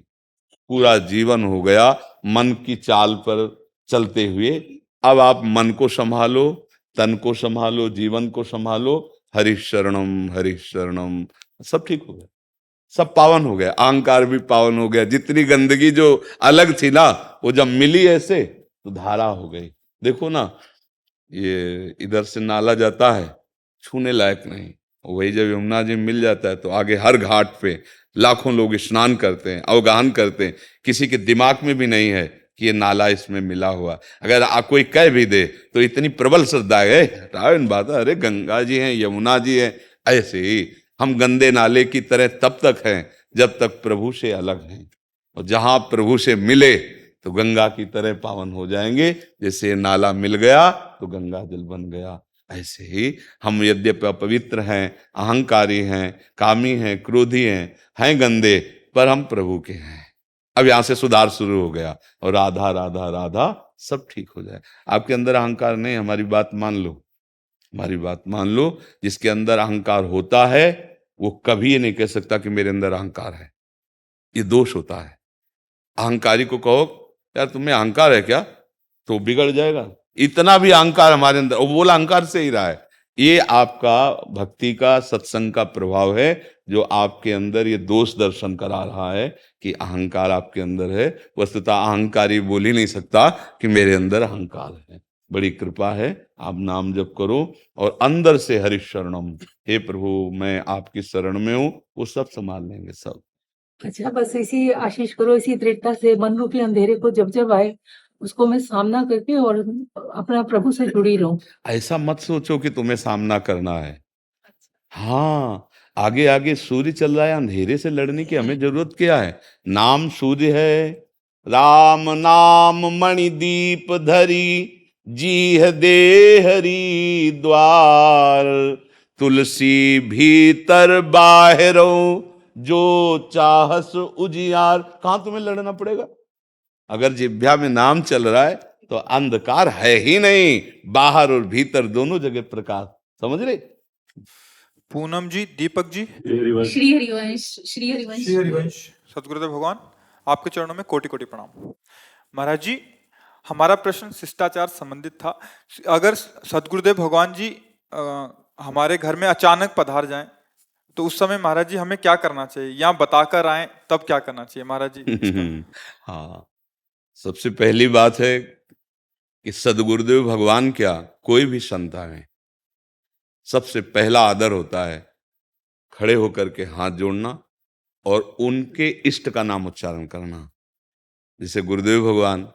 पूरा जीवन हो गया मन की चाल पर चलते हुए। अब आप मन को संभालो, तन को संभालो, जीवन को संभालो। हरि शरणम, सब ठीक हो गया, सब पावन हो गया। अहंकार भी पावन हो गया। जितनी गंदगी जो अलग थी ना, वो जब मिली ऐसे तो धारा हो गई। देखो ना, ये इधर से नाला जाता है, छूने लायक नहीं, वही जब यमुना जी मिल जाता है तो आगे हर घाट पे लाखों लोग स्नान करते हैं, अवगाहन करते हैं। किसी के दिमाग में भी नहीं है कि ये नाला इसमें मिला हुआ। अगर आप कोई कह भी दे तो इतनी प्रबल श्रद्धा है, हटाओ इन बातें, अरे गंगा जी हैं, यमुना जी हैं। ऐसे ही हम गंदे नाले की तरह तब तक हैं जब तक प्रभु से अलग हैं, और जहां प्रभु से मिले तो गंगा की तरह पावन हो जाएंगे। जैसे नाला मिल गया तो गंगा जल बन गया, ऐसे ही हम यद्यपि अपवित्र हैं, अहंकारी हैं, कामी हैं, क्रोधी हैं गंदे, पर हम प्रभु के हैं। अब यहां से सुधार शुरू हो गया, और राधा राधा राधा सब ठीक हो जाए। आपके अंदर अहंकार नहीं, हमारी बात मान लो, हमारी बात मान लो। जिसके अंदर अहंकार होता है वो कभी ये नहीं कह सकता कि मेरे अंदर अहंकार है, ये दोष होता है। अहंकारी को कहो यार तुम्हें अहंकार है क्या, तो बिगड़ जाएगा। इतना भी अहंकार हमारे अंदर, वो बोला अहंकार से ही रहा है। ये आपका भक्ति का, सत्संग का प्रभाव है जो आपके अंदर ये दोष दर्शन करा रहा है कि अहंकार आपके अंदर है। वस्तुतः अहंकारी बोल ही नहीं सकता कि मेरे अंदर अहंकार है। बड़ी कृपा है, आप नाम जप करो और अंदर से हरि शरणम, हे प्रभु मैं आपकी शरण में हूं, वो सब संभाल लेंगे सब। अच्छा, बस इसी आशीष करो, इसी दृढ़ता से मन रूपी अंधेरे को जब जब आए उसको मैं सामना करके और अपना प्रभु से जुड़ी रहूं। ऐसा मत सोचो कि तुम्हें सामना करना है। हाँ, आगे आगे सूर्य चल रहा है, अंधेरे से लड़ने की हमें जरूरत क्या है। नाम सूर्य है, राम नाम मणिदीप धरी, जीह दे हरि द्वार, तुलसी भीतर बाहरो, जो चाहस उजियार। कहां तुम्हें लड़ना पड़ेगा? अगर जिह्वा में नाम चल रहा है तो अंधकार है ही नहीं, बाहर और भीतर दोनों जगह प्रकाश। समझ रहे? पूनम जी, दीपक जी, श्री हरिवंश, श्री हरिवंश। श्री हरिवंश। सतगुरुदेव भगवान आपके चरणों में कोटि कोटि प्रणाम। महाराज जी, हमारा प्रश्न शिष्टाचार संबंधित था। अगर सतगुरुदेव भगवान जी हमारे घर में अचानक पधार जाएं तो उस समय महाराज जी हमें क्या करना चाहिए, या बताकर आए तब क्या करना चाहिए महाराज जी? हाँ, सबसे पहली बात है कि सदगुरुदेव भगवान क्या, कोई भी संत आए, सबसे पहला आदर होता है खड़े होकर के हाथ जोड़ना और उनके इष्ट का नाम उच्चारण करना। जैसे गुरुदेव भगवान,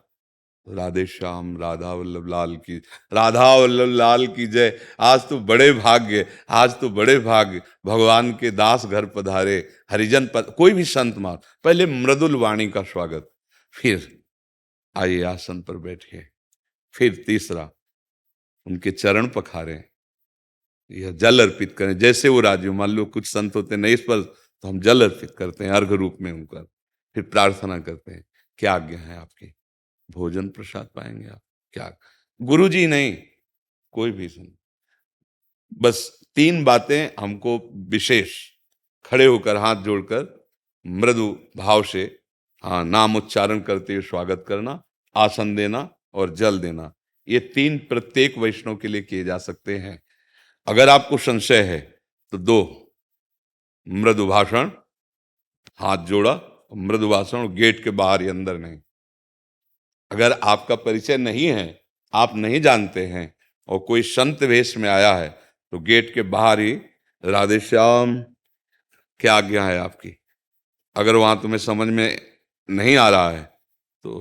राधे श्याम, राधा वल्लभ लाल की, राधा वल्लभ लाल की जय। आज तो बड़े भाग्य, आज तो बड़े भाग्य, भगवान के दास घर पधारे, हरिजन पद। कोई भी संत मान, पहले मृदुल वाणी का स्वागत, फिर आइए आसन पर बैठिए, फिर तीसरा उनके चरण पखारें या जल अर्पित करें जैसे वो राजी हो। मान लो कुछ संत होते नहीं इस पर, तो हम जल अर्पित करते हैं अर्घ रूप में उनका, फिर प्रार्थना करते हैं क्या आज्ञा है आपकी, भोजन प्रसाद पाएंगे आप क्या। गुरु जी नहीं, कोई भी संत, बस 3 बातें हमको विशेष, खड़े होकर हाथ जोड़कर मृदु भाव से हाँ नाम उच्चारण करते हुए स्वागत करना, आसन देना और जल देना। ये 3 प्रत्येक वैष्णव के लिए किए जा सकते हैं। अगर आपको संशय है तो 2 मृदु भाषण, हाथ जोड़ा, मृदु भाषण, गेट के बाहर ही, अंदर नहीं। अगर आपका परिचय नहीं है, आप नहीं जानते हैं और कोई संत वेश में आया है तो गेट के बाहर ही राधे श्याम, क्या आज्ञा है आपकी। अगर वहां तुम्हें समझ में नहीं आ रहा है तो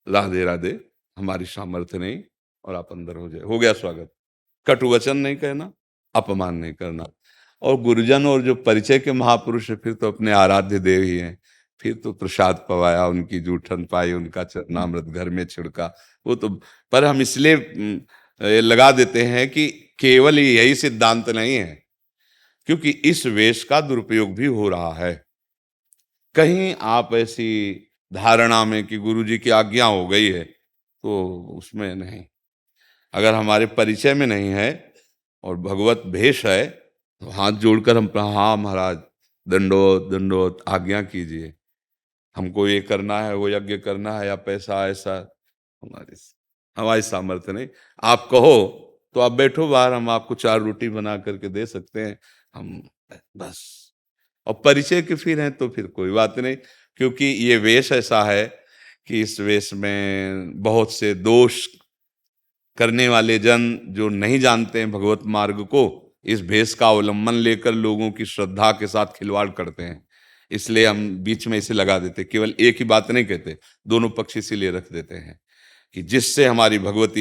राधे राधे, हमारी सामर्थ्य नहीं, और आप अंदर हो जाए, हो गया स्वागत। कटु वचन नहीं कहना, अपमान नहीं करना। और गुरुजन और जो परिचय के महापुरुष है फिर तो अपने आराध्य देव ही हैं, फिर तो प्रसाद पवाया, उनकी जूठन पाई, उनका चरणामृत घर में छिड़का, वो तो। पर हम इसलिए लगा देते हैं कि केवल यही सिद्धांत नहीं है, क्योंकि इस वेश का दुरुपयोग भी हो रहा है। कहीं आप ऐसी धारणा में कि गुरुजी की आज्ञा हो गई है तो उसमें नहीं। अगर हमारे परिचय में नहीं है और भगवत भेष है तो हाथ जोड़कर हम, हाँ महाराज दंडोत दंडोत, आज्ञा कीजिए, हमको ये करना है, वो यज्ञ करना है, या पैसा ऐसा, हमारी सामर्थ्य नहीं। आप कहो तो आप बैठो बाहर, हम आपको 4 रोटी बना करके दे सकते हैं, हम बस। और परिचय के फिर हैं तो फिर कोई बात नहीं, क्योंकि ये वेश ऐसा है कि इस वेश में बहुत से दोष करने वाले जन जो नहीं जानते हैं भगवत मार्ग को, इस भेष का अवलंबन लेकर लोगों की श्रद्धा के साथ खिलवाड़ करते हैं। इसलिए हम बीच में इसे लगा देते, केवल एक ही बात नहीं कहते, दोनों पक्ष इसीलिए रख देते हैं कि जिससे हमारी भगवत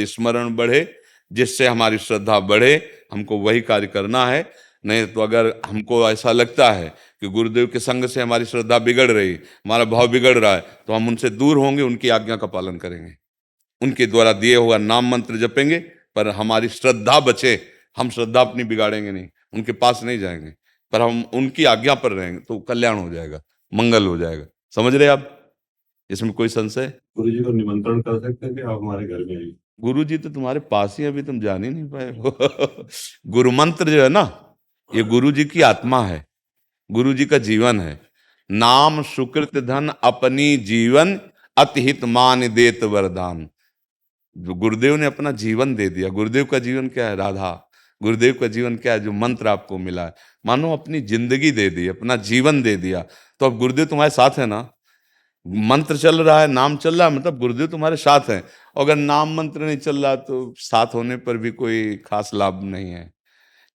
स्मरण बढ़े, जिससे हमारी श्रद्धा बढ़े, हमको वही कार्य करना है। नहीं तो अगर हमको ऐसा लगता है कि गुरुदेव के संग से हमारी श्रद्धा बिगड़ रही, हमारा भाव बिगड़ रहा है, तो हम उनसे दूर होंगे, उनकी आज्ञा का पालन करेंगे, उनके द्वारा दिए हुआ नाम मंत्र जपेंगे, पर हमारी श्रद्धा बचे। हम श्रद्धा अपनी बिगाड़ेंगे नहीं, उनके पास नहीं जाएंगे, पर हम उनकी आज्ञा पर रहेंगे, तो कल्याण हो जाएगा, मंगल हो जाएगा। समझ रहे आप? इसमें कोई संशय? गुरु जी को निमंत्रण कर सकते हैं कि आप हमारे घर में आइए। गुरु जी तो तुम्हारे पास ही, अभी तुम जान ही नहीं पाए हो। गुरु मंत्र जो है ना, ये गुरु जी की आत्मा है, गुरु जी का जीवन है। नाम सुकृत धन अपनी जीवन, अतिहित मान देत वरदान। जो गुरुदेव ने अपना जीवन दे दिया। गुरुदेव का जीवन क्या है? राधा। गुरुदेव का जीवन क्या है? जो मंत्र आपको मिला है। मानो अपनी जिंदगी दे दी, अपना जीवन दे दिया, तो अब गुरुदेव तुम्हारे साथ है ना। मंत्र चल रहा है, नाम चल रहा है, मतलब गुरुदेव तुम्हारे साथ हैं। अगर नाम मंत्र नहीं चल रहा तो साथ होने पर भी कोई खास लाभ नहीं है,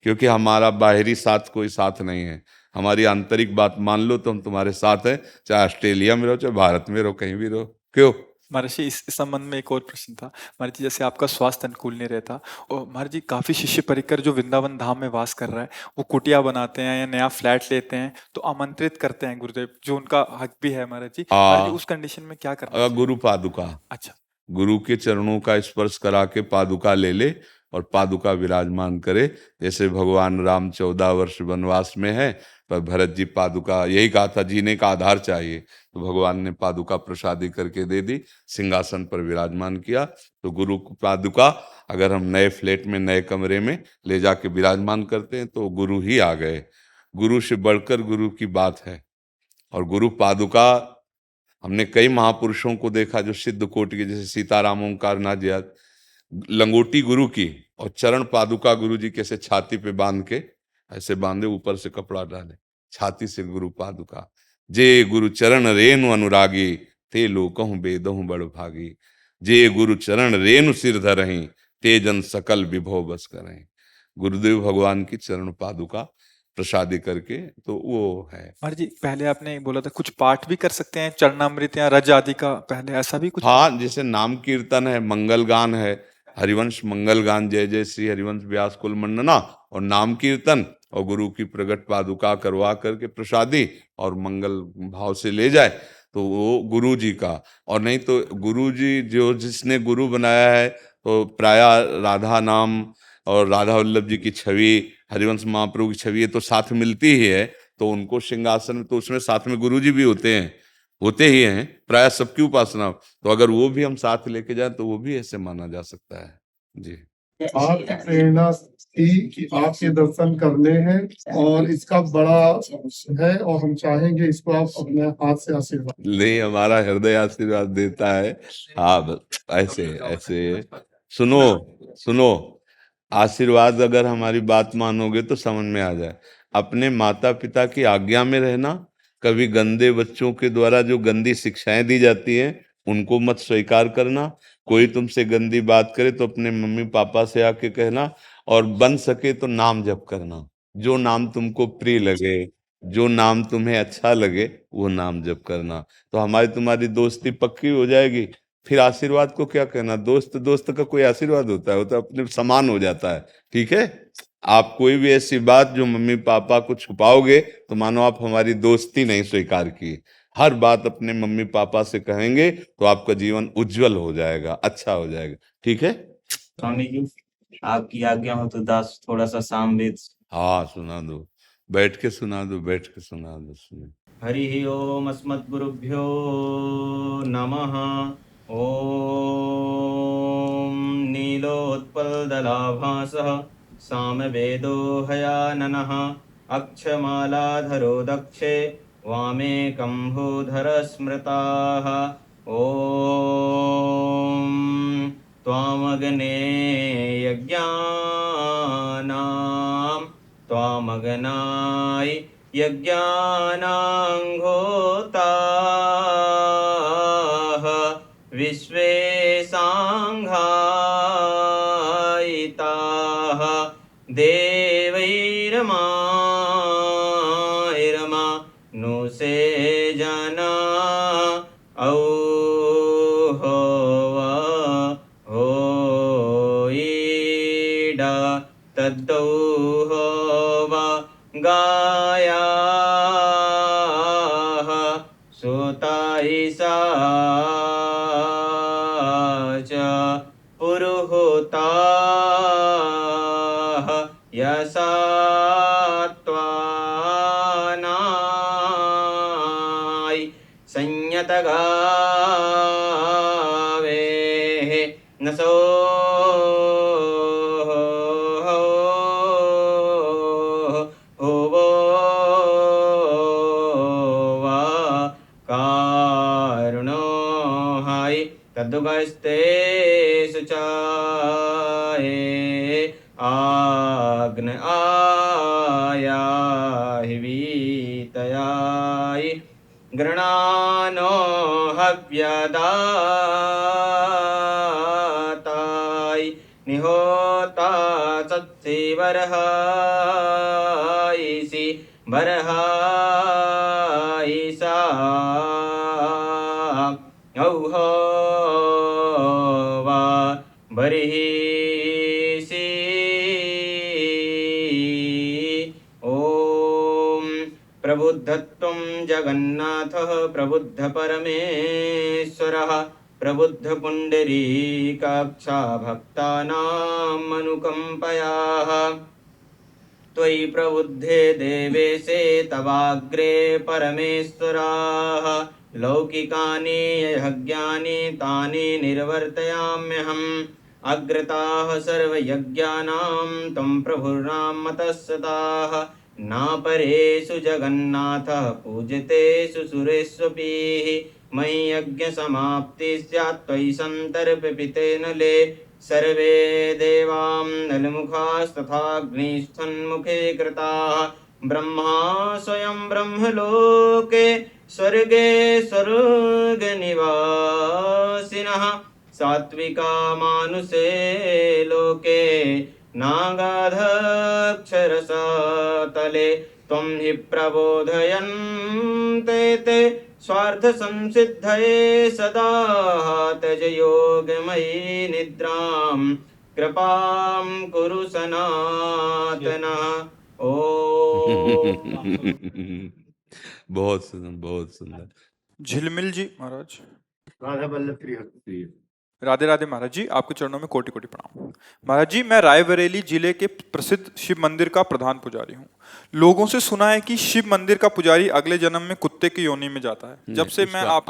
क्योंकि हमारा बाहरी साथ कोई साथ नहीं है। हमारी आंतरिक बात मान लो तो हम तुम्हारे साथ हैं, चाहे ऑस्ट्रेलिया में रहो, चाहे भारत में रहो, कहीं भी रहो। क्यों? महर्षि इस संबंध में एक और प्रश्न था महर्षि, जैसे आपका स्वास्थ्य अनुकूल नहीं रहता और महर्षि काफी शिष्य परिकर जो वृंदावन धाम में वास कर रहा है, वो कुटिया बनाते हैं या नया फ्लैट लेते हैं तो आमंत्रित करते हैं गुरुदेव, जो उनका हक भी है महर्षि। महर्षि उस कंडीशन में क्या करना चाहिए? गुरु पादुका, अच्छा, गुरु के चरणों का स्पर्श करा के पादुका ले ले और पादुका विराजमान करे। जैसे भगवान राम 14 वर्ष वनवास में है, पर भरत जी पादुका, यही कहा था जीने का आधार चाहिए, तो भगवान ने पादुका प्रसादी करके दे दी, सिंहासन पर विराजमान किया। तो गुरु को पादुका अगर हम नए फ्लैट में, नए कमरे में ले जाके विराजमान करते हैं तो गुरु ही आ गए। गुरु से बढ़कर गुरु की बात है। और गुरु पादुका, हमने कई महापुरुषों को देखा जो सिद्ध कोटि के, जैसे सीताराम ओंकारनाथ जी, लंगोटी गुरु की और चरण पादुका गुरु जी कैसे छाती पे बांध के ऐसे बांधे, ऊपर से कपड़ा डाले, छाती से गुरु पादुका। जे गुरु चरण रेणु अनुरागी, ते लोकहु बेदहु बड़ भागी। जे गुरु चरण रेणु सिर धरहीं, ते जन सकल विभव बस करें। गुरुदेव भगवान की चरण पादुका प्रसादी करके, तो वो है। महर्षि पहले आपने बोला था कुछ पाठ भी कर सकते हैं, चरणामृत या रज आदि का, पहले ऐसा भी कुछ? हाँ, जैसे नाम कीर्तन है, मंगल गान है, हरिवंश मंगल गान, जय जय श्री हरिवंश व्यास कुल मंडना, और नाम कीर्तन, और गुरु की प्रगट पादुका करवा करके प्रसादी और मंगल भाव से ले जाए, तो वो गुरु जी का। और नहीं तो गुरु जी जो जिसने गुरु बनाया है, तो प्राय राधा नाम और राधा वल्लभ जी की छवि, हरिवंश महाप्रभु की छवि, ये तो साथ मिलती ही है, तो उनको सिंहासन में, तो उसमें साथ में गुरु जी भी होते ही हैं प्राय सबकी उपासना। तो अगर वो भी हम साथ लेके जाए तो वो भी ऐसे माना जा सकता है जी। आपकी प्रेरणा थी कि आपके दर्शन करने हैं और इसका बड़ा है, और हम चाहेंगे इसको आप अपने हाथ से आशीर्वाद। नहीं, हमारा हृदय आशीर्वाद देता है। हाँ, बस ऐसे ऐसे सुनो, आशीर्वाद अगर हमारी बात मानोगे तो समझ में आ जाए। अपने माता पिता की आज्ञा में रहना, कभी गंदे बच्चों के द्वारा जो गंदी शिक्षाएं दी जाती हैं उनको मत स्वीकार करना। कोई तुमसे गंदी बात करे तो अपने मम्मी पापा से आके कहना, और बन सके तो नाम जप करना, जो नाम तुमको प्रिय लगे, जो नाम तुम्हें अच्छा लगे वो नाम जप करना, तो हमारी तुम्हारी दोस्ती पक्की हो जाएगी। फिर आशीर्वाद को क्या कहना, दोस्त का कोई आशीर्वाद होता है, वो तो अपने समान हो जाता है। ठीक है, आप कोई भी ऐसी बात जो मम्मी पापा को छुपाओगे तो मानो आप हमारी दोस्ती नहीं स्वीकार की। हर बात अपने मम्मी पापा से कहेंगे तो आपका जीवन उज्जवल हो जाएगा, अच्छा हो जाएगा। ठीक है? स्वामी जी, आपकी आज्ञा हो तो दास थोड़ा सा सामवेद। हाँ, सुना दो, बैठ के सुना दो। सुनो। हरि ओम अस्मद्गुरुभ्यो नमः। ओम नीलोत्पलदलाभासः सामवेदो हयाननः। अक्षमालाधरो दक्षे वामे कम्भोधर स्मृताः। ओम त्वामग्ने यज्ञानां त्वामग्नाय यज्ञानांघोताः विश्वे सांघायिताः देवैरमा नु से जना औ हो ईडा तद्दौ होवा गाया सुताईसा च पुरुहुता यसात्वानाय संयतगावे नसो होवो वा कारुणो हाय तद्गस्ते सुचाये आग्न आया हिवीतयाय गृणानो हव्यदाताय निहोता सत्सि बरहाइसि बरहाइसा औहो वा बर्हिषि ॐ प्रबुद्धत्वं जगन्नाथः प्रबुद्ध परमेश्वरः प्रबुद्ध पुण्डरीकाक्षा भक्तानाम् अनुकम्पयाः त्वयि प्रबुद्धे देवेशे तवाग्रे परमेश्वराः लौकिकानि यज्ञानि तानि निर्वर्तयाम्यहम् अग्रताः सर्वयज्ञानां तं प्रभुर्नां मतस्सताः नापरेषु जगन्नाथः पूज्यतेषु सुरेष्वपि मयि यज्ञसमाप्ति स्यात् त्वयि सन्तर्पितेन ले सर्वे देवां नलमुखास्तथाग्निस्थन्मुखे कृताः ब्रह्मा स्वयं ब्रह्मलोके स्वर्गे स्वर्गनिवासिनः सात्विका मानुषे लोके नागाधक्षरसातले त्वं हि प्रबोधयन्ते ते स्वार्थसंसिद्धये सदा तज योगमयी निद्रां कृपां कुरु सनातनः ओम बहुत सुंदर, बहुत सुंदर। झिलमिल जी महाराज। राधा वल्लभ श्री राधे राधे महाराज जी, आपके चरणों में कोटि कोटि प्रणाम। महाराज जी, मैं रायबरेली जिले के प्रसिद्ध शिव मंदिर का प्रधान पुजारी हूँ। लोगों से सुना है कि शिव मंदिर का पुजारी अगले जन्म में कुत्ते की योनि में जाता है। जब से मैं आप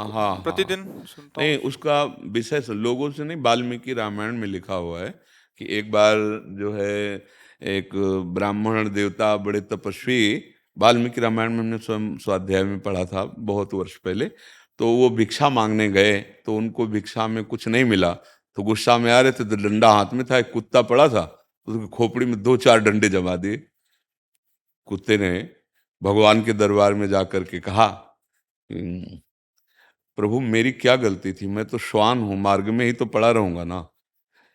प्रतिदिन सुनता नहीं, उसका विषय से लोगों से नहीं, वाल्मीकि रामायण में लिखा हुआ है कि एक बार जो है एक ब्राह्मण देवता बड़े तपस्वी, वाल्मीकि रामायण में हमने स्वयं स्वाध्याय में पढ़ा था बहुत वर्ष पहले, तो वो भिक्षा मांगने गए तो उनको भिक्षा में कुछ नहीं मिला, तो गुस्सा में आ रहे थे तो डंडा हाथ में था, एक कुत्ता पड़ा था, उसकी खोपड़ी में 2-4 डंडे जमा दिए। कुत्ते ने भगवान के दरबार में जाकर के कहा, प्रभु मेरी क्या गलती थी, मैं तो श्वान हूं, मार्ग में ही तो पड़ा रहूंगा ना।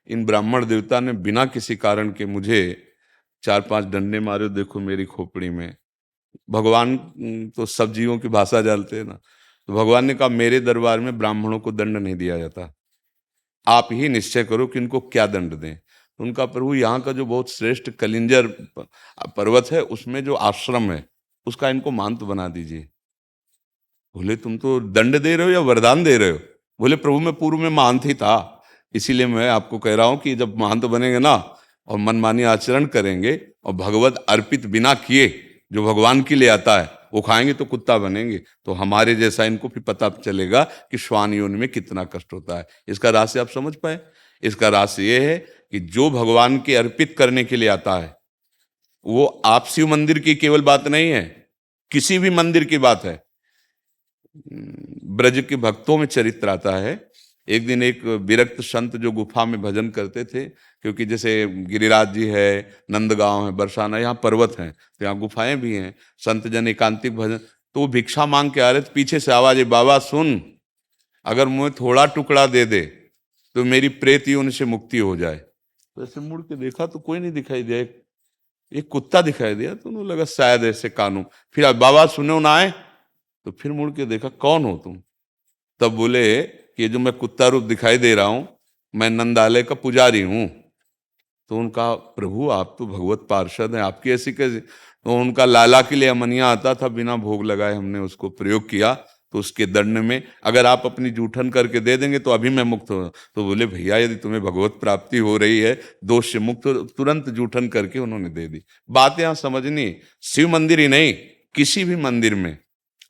इन ब्राह्मण देवता ने बिना किसी कारण के मुझे 4-5 डंडे मारे, देखो मेरी खोपड़ी में। भगवान तो सब जीवों की भाषा जानते हैं ना, तो भगवान ने कहा मेरे दरबार में ब्राह्मणों को दंड नहीं दिया जाता, आप ही निश्चय करो कि इनको क्या दंड दें। तो उनका प्रभु यहाँ का जो बहुत श्रेष्ठ कलिंजर पर्वत है उसमें जो आश्रम है उसका इनको महंत बना दीजिए। बोले तुम तो दंड दे रहे हो या वरदान दे रहे हो? बोले प्रभु मैं पूर्व में महंत ही था, इसीलिए मैं आपको कह रहा हूं कि जब महंत बनेंगे ना और मनमानी आचरण करेंगे और भगवत अर्पित बिना किए जो भगवान के लिए आता है वो खाएंगे तो कुत्ता बनेंगे, तो हमारे जैसा इनको भी पता चलेगा कि श्वान योनि में कितना कष्ट होता है। इसका रहस्य आप समझ पाए? इसका रहस्य ये है कि जो भगवान के अर्पित करने के लिए आता है वो आप शिव मंदिर की केवल बात नहीं है, किसी भी मंदिर की बात है। ब्रज के भक्तों में चरित्र आता है। एक दिन एक विरक्त संत जो गुफा में भजन करते थे, क्योंकि जैसे गिरिराज जी है, नंदगांव है, बरसाना, यहाँ पर्वत हैं तो यहाँ गुफाएं भी हैं, संत जन एकांतिक भजन, तो वो भिक्षा मांग के आ रहे थे, पीछे से आवाज है, बाबा सुन, अगर मुझे थोड़ा टुकड़ा दे दे तो मेरी प्रेत योनि से मुक्ति हो जाए। तो ऐसे मुड़ के देखा तो कोई नहीं दिखाई दिया, एक कुत्ता दिखाई दिया, तो उन्होंने लगा शायद ऐसे कानून। फिर बाबा सुनो ना आए, तो फिर मुड़ के देखा, कौन हो तुम? तब बोले कि ये जो मैं कुत्ता रूप दिखाई दे रहा हूं, मैं नंदालय का पुजारी हूं। तो उनका, प्रभु आप तो भगवत पार्षद हैं, आपकी ऐसी कैसे? तो उनका लाला के लिए अमनिया आता था, बिना भोग लगाए हमने उसको प्रयोग किया, तो उसके दंड में अगर आप अपनी जूठन करके दे देंगे तो अभी मैं मुक्त हो। तो बोले भैया यदि तुम्हें भगवत प्राप्ति हो रही है, दोष से मुक्त, तुरंत जूठन करके उन्होंने दे दी। बात यहां समझनी, शिव मंदिर ही नहीं, किसी भी मंदिर में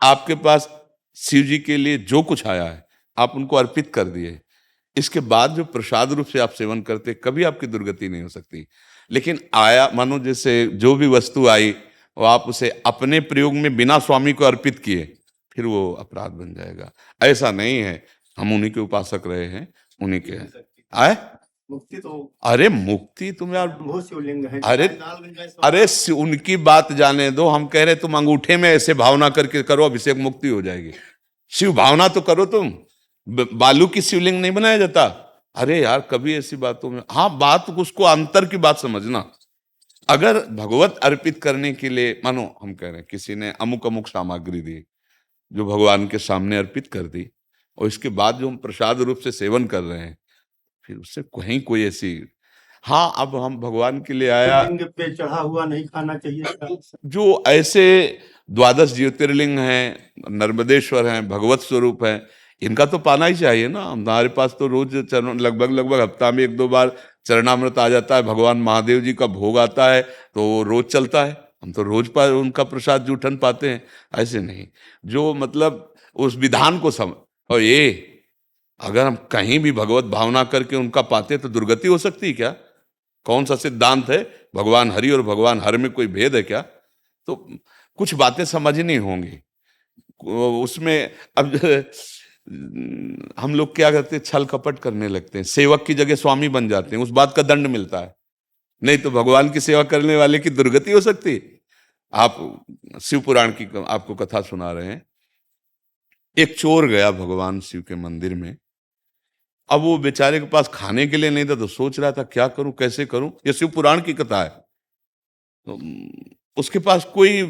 आपके पास शिव जी के लिए जो कुछ आया है आप उनको अर्पित कर दिए, इसके बाद जो प्रसाद रूप से आप सेवन करते, कभी आपकी दुर्गति नहीं हो सकती। लेकिन आया, मानो जैसे जो भी वस्तु आई वो आप उसे अपने प्रयोग में बिना स्वामी को अर्पित किए, फिर वो अपराध बन जाएगा। ऐसा नहीं है, हम उन्हीं के उपासक रहे हैं, उन्हीं के आए। मुक्ति तो अरे मुक्ति तुम यार, बहुत शिवलिंग है। अरे उनकी बात जाने दो, हम कह रहे तुम अंगूठे में ऐसे भावना करके करो, अभिषेक मुक्ति हो जाएगी। शिव भावना तो करो तुम, बालू की शिवलिंग नहीं बनाया जाता। अरे यार कभी ऐसी बातों में, हाँ बात उसको अंतर की बात समझना। अगर भगवत अर्पित करने के लिए, मानो हम कह रहे हैं किसी ने अमुक अमुक सामग्री दी जो भगवान के सामने अर्पित कर दी, और इसके बाद जो हम प्रसाद रूप से सेवन कर रहे हैं, फिर उससे कहीं कोई ऐसी, हाँ अब हम भगवान के लिए आया, पे चढ़ा हुआ नहीं खाना चाहिए। जो ऐसे द्वादश ज्योतिर्लिंग हैं, नर्मदेश्वर हैं, भगवत स्वरूप हैं, इनका तो पाना ही चाहिए ना। हमारे पास तो रोज लगभग हफ्ता में 1-2 बार चरणामृत आ जाता है, भगवान महादेव जी का भोग आता है, तो रोज चलता है, हम तो रोज उनका प्रसाद जूठन पाते हैं। ऐसे नहीं, जो मतलब उस विधान को समझ, और ये अगर हम कहीं भी भगवत भावना करके उनका पाते तो दुर्गति हो सकती है क्या? कौन सा सिद्धांत है? भगवान हरि और भगवान हर में कोई भेद है क्या? तो कुछ बातें समझनी होंगी उसमें। अब हम लोग क्या करते हैं, छल कपट करने लगते हैं, सेवक की जगह स्वामी बन जाते हैं, उस बात का दंड मिलता है। नहीं तो भगवान की सेवा करने वाले की दुर्गति हो सकती। आप शिव पुराण की आपको कथा सुना रहे हैं। एक चोर गया भगवान शिव के मंदिर में, अब वो बेचारे के पास खाने के लिए नहीं था, तो सोच रहा था क्या करूं, कैसे करूं। ये शिव पुराण की कथा है। तो उसके पास कोई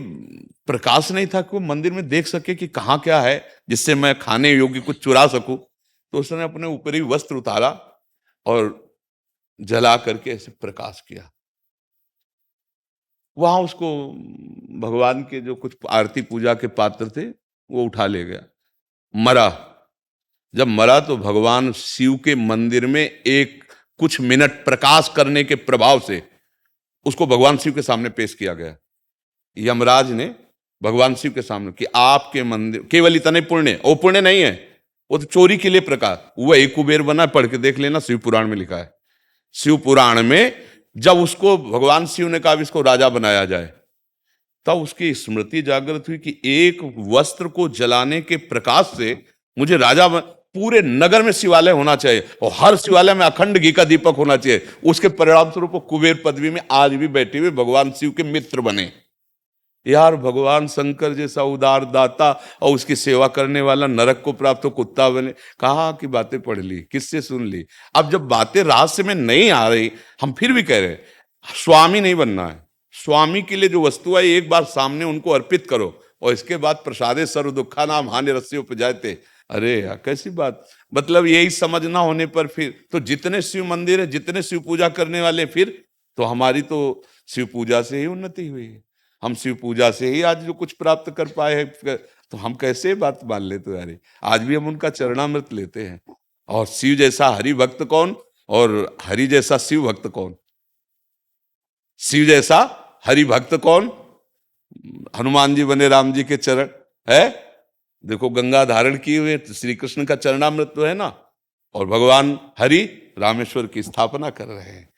प्रकाश नहीं था कि वो मंदिर में देख सके कि कहाँ क्या है जिससे मैं खाने योग्य कुछ चुरा सकूं। तो उसने अपने ऊपरी वस्त्र उतारा और जला करके ऐसे प्रकाश किया। वहां उसको भगवान के जो कुछ आरती पूजा के पात्र थे वो उठा ले गया, मरा। जब मरा तो भगवान शिव के मंदिर में एक कुछ मिनट प्रकाश करने के प्रभाव से उसको भगवान शिव के सामने पेश किया गया। यमराज ने भगवान शिव के सामने कि आपके मंदिर केवल इतने पुण्य, वो पुण्य नहीं है, वो तो चोरी के लिए प्रकाश। वो एक कुबेर बना, पढ़ के देख लेना, शिव पुराण में लिखा है। शिव पुराण में जब उसको भगवान शिव ने कहा इसको राजा बनाया जाए, तब उसकी स्मृति जागृत हुई कि एक वस्त्र को जलाने के प्रकाश से मुझे राजा पूरे नगर में शिवालय होना चाहिए और हर शिवालय में अखंड घी का दीपक होना चाहिए। उसके परिणाम स्वरूप कुबेर पदवी में आज भी बैठे हुए भगवान शिव के मित्र बने। यार भगवान शंकर जैसा उदार दाता और उसकी सेवा करने वाला नरक को प्राप्त हो कुत्ता बने। कहाँ की बातें पढ़ ली, किससे सुन ली? अब जब बातें रहस्य में नहीं आ रही, हम फिर भी कह रहे हैं स्वामी नहीं बनना है। स्वामी के लिए जो वस्तु है एक बार सामने उनको अर्पित करो और इसके बाद प्रसादे सर्व दुखा नाम हानि रस्सी उपजाते। अरे यार कैसी बात, मतलब यही समझना होने पर फिर तो जितने शिव मंदिर है, जितने शिव पूजा करने वाले, फिर तो हमारी तो शिव पूजा से ही उन्नति हुई है। हम शिव पूजा से ही आज जो कुछ प्राप्त कर पाए हैं, तो हम कैसे बात मान लेते हैं? अरे आज भी हम उनका चरणामृत लेते हैं। और शिव जैसा हरि भक्त कौन और हरि जैसा शिव भक्त कौन? शिव जैसा हरि भक्त कौन? हनुमान जी बने राम जी के चरण है। देखो गंगा धारण किए हुए श्री कृष्ण का चरणामृत तो है ना, और भगवान हरि रामेश्वर की स्थापना कर रहे हैं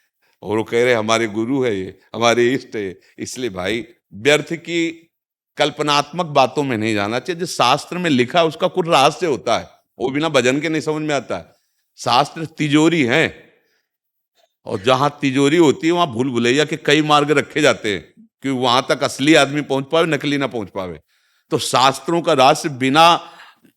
और वो कह रहे हैं हमारे गुरु है, ये हमारे इष्ट है। इसलिए भाई व्यर्थ की कल्पनात्मक बातों में नहीं जाना चाहिए। जो शास्त्र में लिखा है उसका कुछ रहस्य होता है, वो बिना भजन के नहीं समझ में आता है। शास्त्र तिजोरी है और जहां तिजोरी होती है वहां भूल भुलैया के कई मार्ग रखे जाते हैं कि वहां तक असली आदमी पहुंच पावे, नकली ना पहुंच पावे। तो शास्त्रों का रहस्य बिना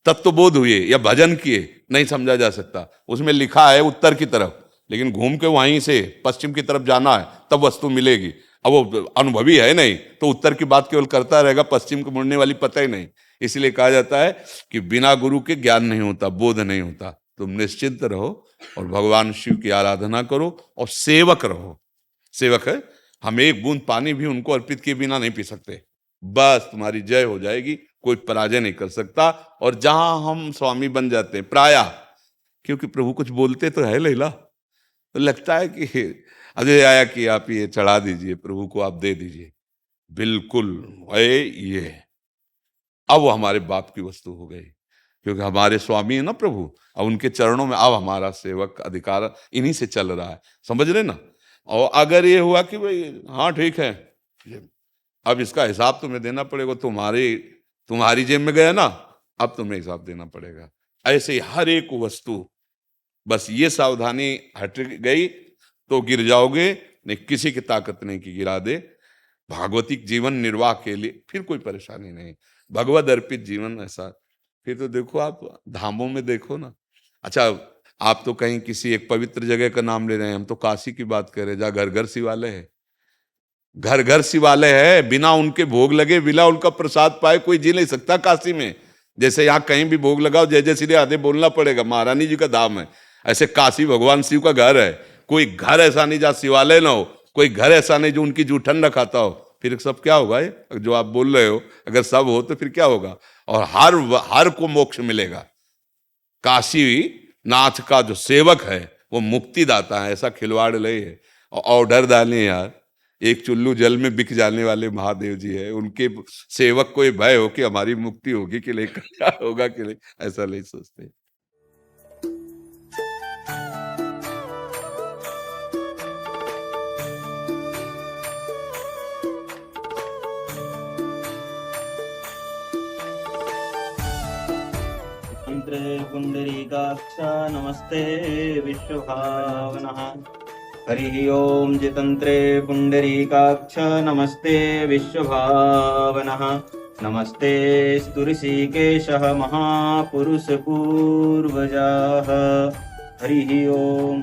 तत्वबोध हुए या भजन किए नहीं समझा जा सकता। उसमें लिखा है उत्तर की तरफ, लेकिन घूम के वहीं से पश्चिम की तरफ जाना है तब वस्तु मिलेगी। अब वो अनुभवी है नहीं तो उत्तर की बात केवल करता रहेगा, पश्चिम को मुड़ने वाली पता ही नहीं। इसलिए कहा जाता है कि बिना गुरु के ज्ञान नहीं होता, बोध नहीं होता। तुम निश्चिंत रहो और भगवान शिव की आराधना करो और सेवक रहो। सेवक है, हम एक बूंद पानी भी उनको अर्पित किए बिना नहीं पी सकते। बस तुम्हारी जय हो जाएगी, कोई पराजय नहीं कर सकता। और जहां हम स्वामी बन जाते हैं प्रायः, क्योंकि प्रभु कुछ बोलते तो है लैला, तो लगता है कि अजय आया कि आप ये चढ़ा दीजिए, प्रभु को आप दे दीजिए, बिल्कुल है ये। अब वो हमारे बाप की वस्तु हो गई, क्योंकि हमारे स्वामी है ना प्रभु, अब उनके चरणों में अब हमारा सेवक अधिकार इन्हीं से चल रहा है, समझ रहे ना। और अगर ये हुआ कि भाई हाँ ठीक है, अब इसका हिसाब तुम्हें देना पड़ेगा, तुम्हारी जेब में गया ना, अब तुम्हें हिसाब देना पड़ेगा। ऐसे ही हर एक वस्तु, बस ये सावधानी हट गई तो गिर जाओगे, नहीं किसी की ताकत नहीं कि गिरा दे। भागवतिक जीवन निर्वाह के लिए फिर कोई परेशानी नहीं, भगवद अर्पित जीवन ऐसा। फिर तो देखो आप धामों में देखो ना। अच्छा, आप तो कहीं किसी एक पवित्र जगह का नाम ले रहे हैं, हम तो काशी की बात कर रहे हैं, जहाँ घर घर शिवालय है, घर घर शिवालय है। बिना उनके भोग लगे, बिना उनका प्रसाद पाए कोई जी नहीं सकता काशी में। जैसे यहाँ कहीं भी भोग लगाओ जय जय श्री राधे बोलना पड़ेगा, महारानी जी का धाम है, ऐसे काशी भगवान शिव का घर है। कोई घर ऐसा नहीं जहाँ शिवालय ना हो, कोई घर ऐसा नहीं जो उनकी जूठन न खाता हो। फिर सब क्या होगा ये जो आप बोल रहे हो, अगर सब हो तो फिर क्या होगा। और हर को मोक्ष मिलेगा। काशी नाथ का जो सेवक है वो मुक्तिदाता है, ऐसा खिलवाड़ नहीं है। और ऑर्डर डाले यार, एक चुल्लू जल में बिक जाने वाले महादेव जी है, उनके सेवक को भय हो कि हमारी मुक्ति होगी कि नहीं, क्या होगा कि नहीं, ऐसा नहीं सोचते। मंत्रे पुंडरीकाक्ष नमस्ते विश्वभावनः। हरि ओम जितंत्रे पुंडरीकाक्ष नमस्ते विश्वभावनः। नमस्ते स्तुऋषिकेशः महापुरुष पूर्वजाः। हरि ओम।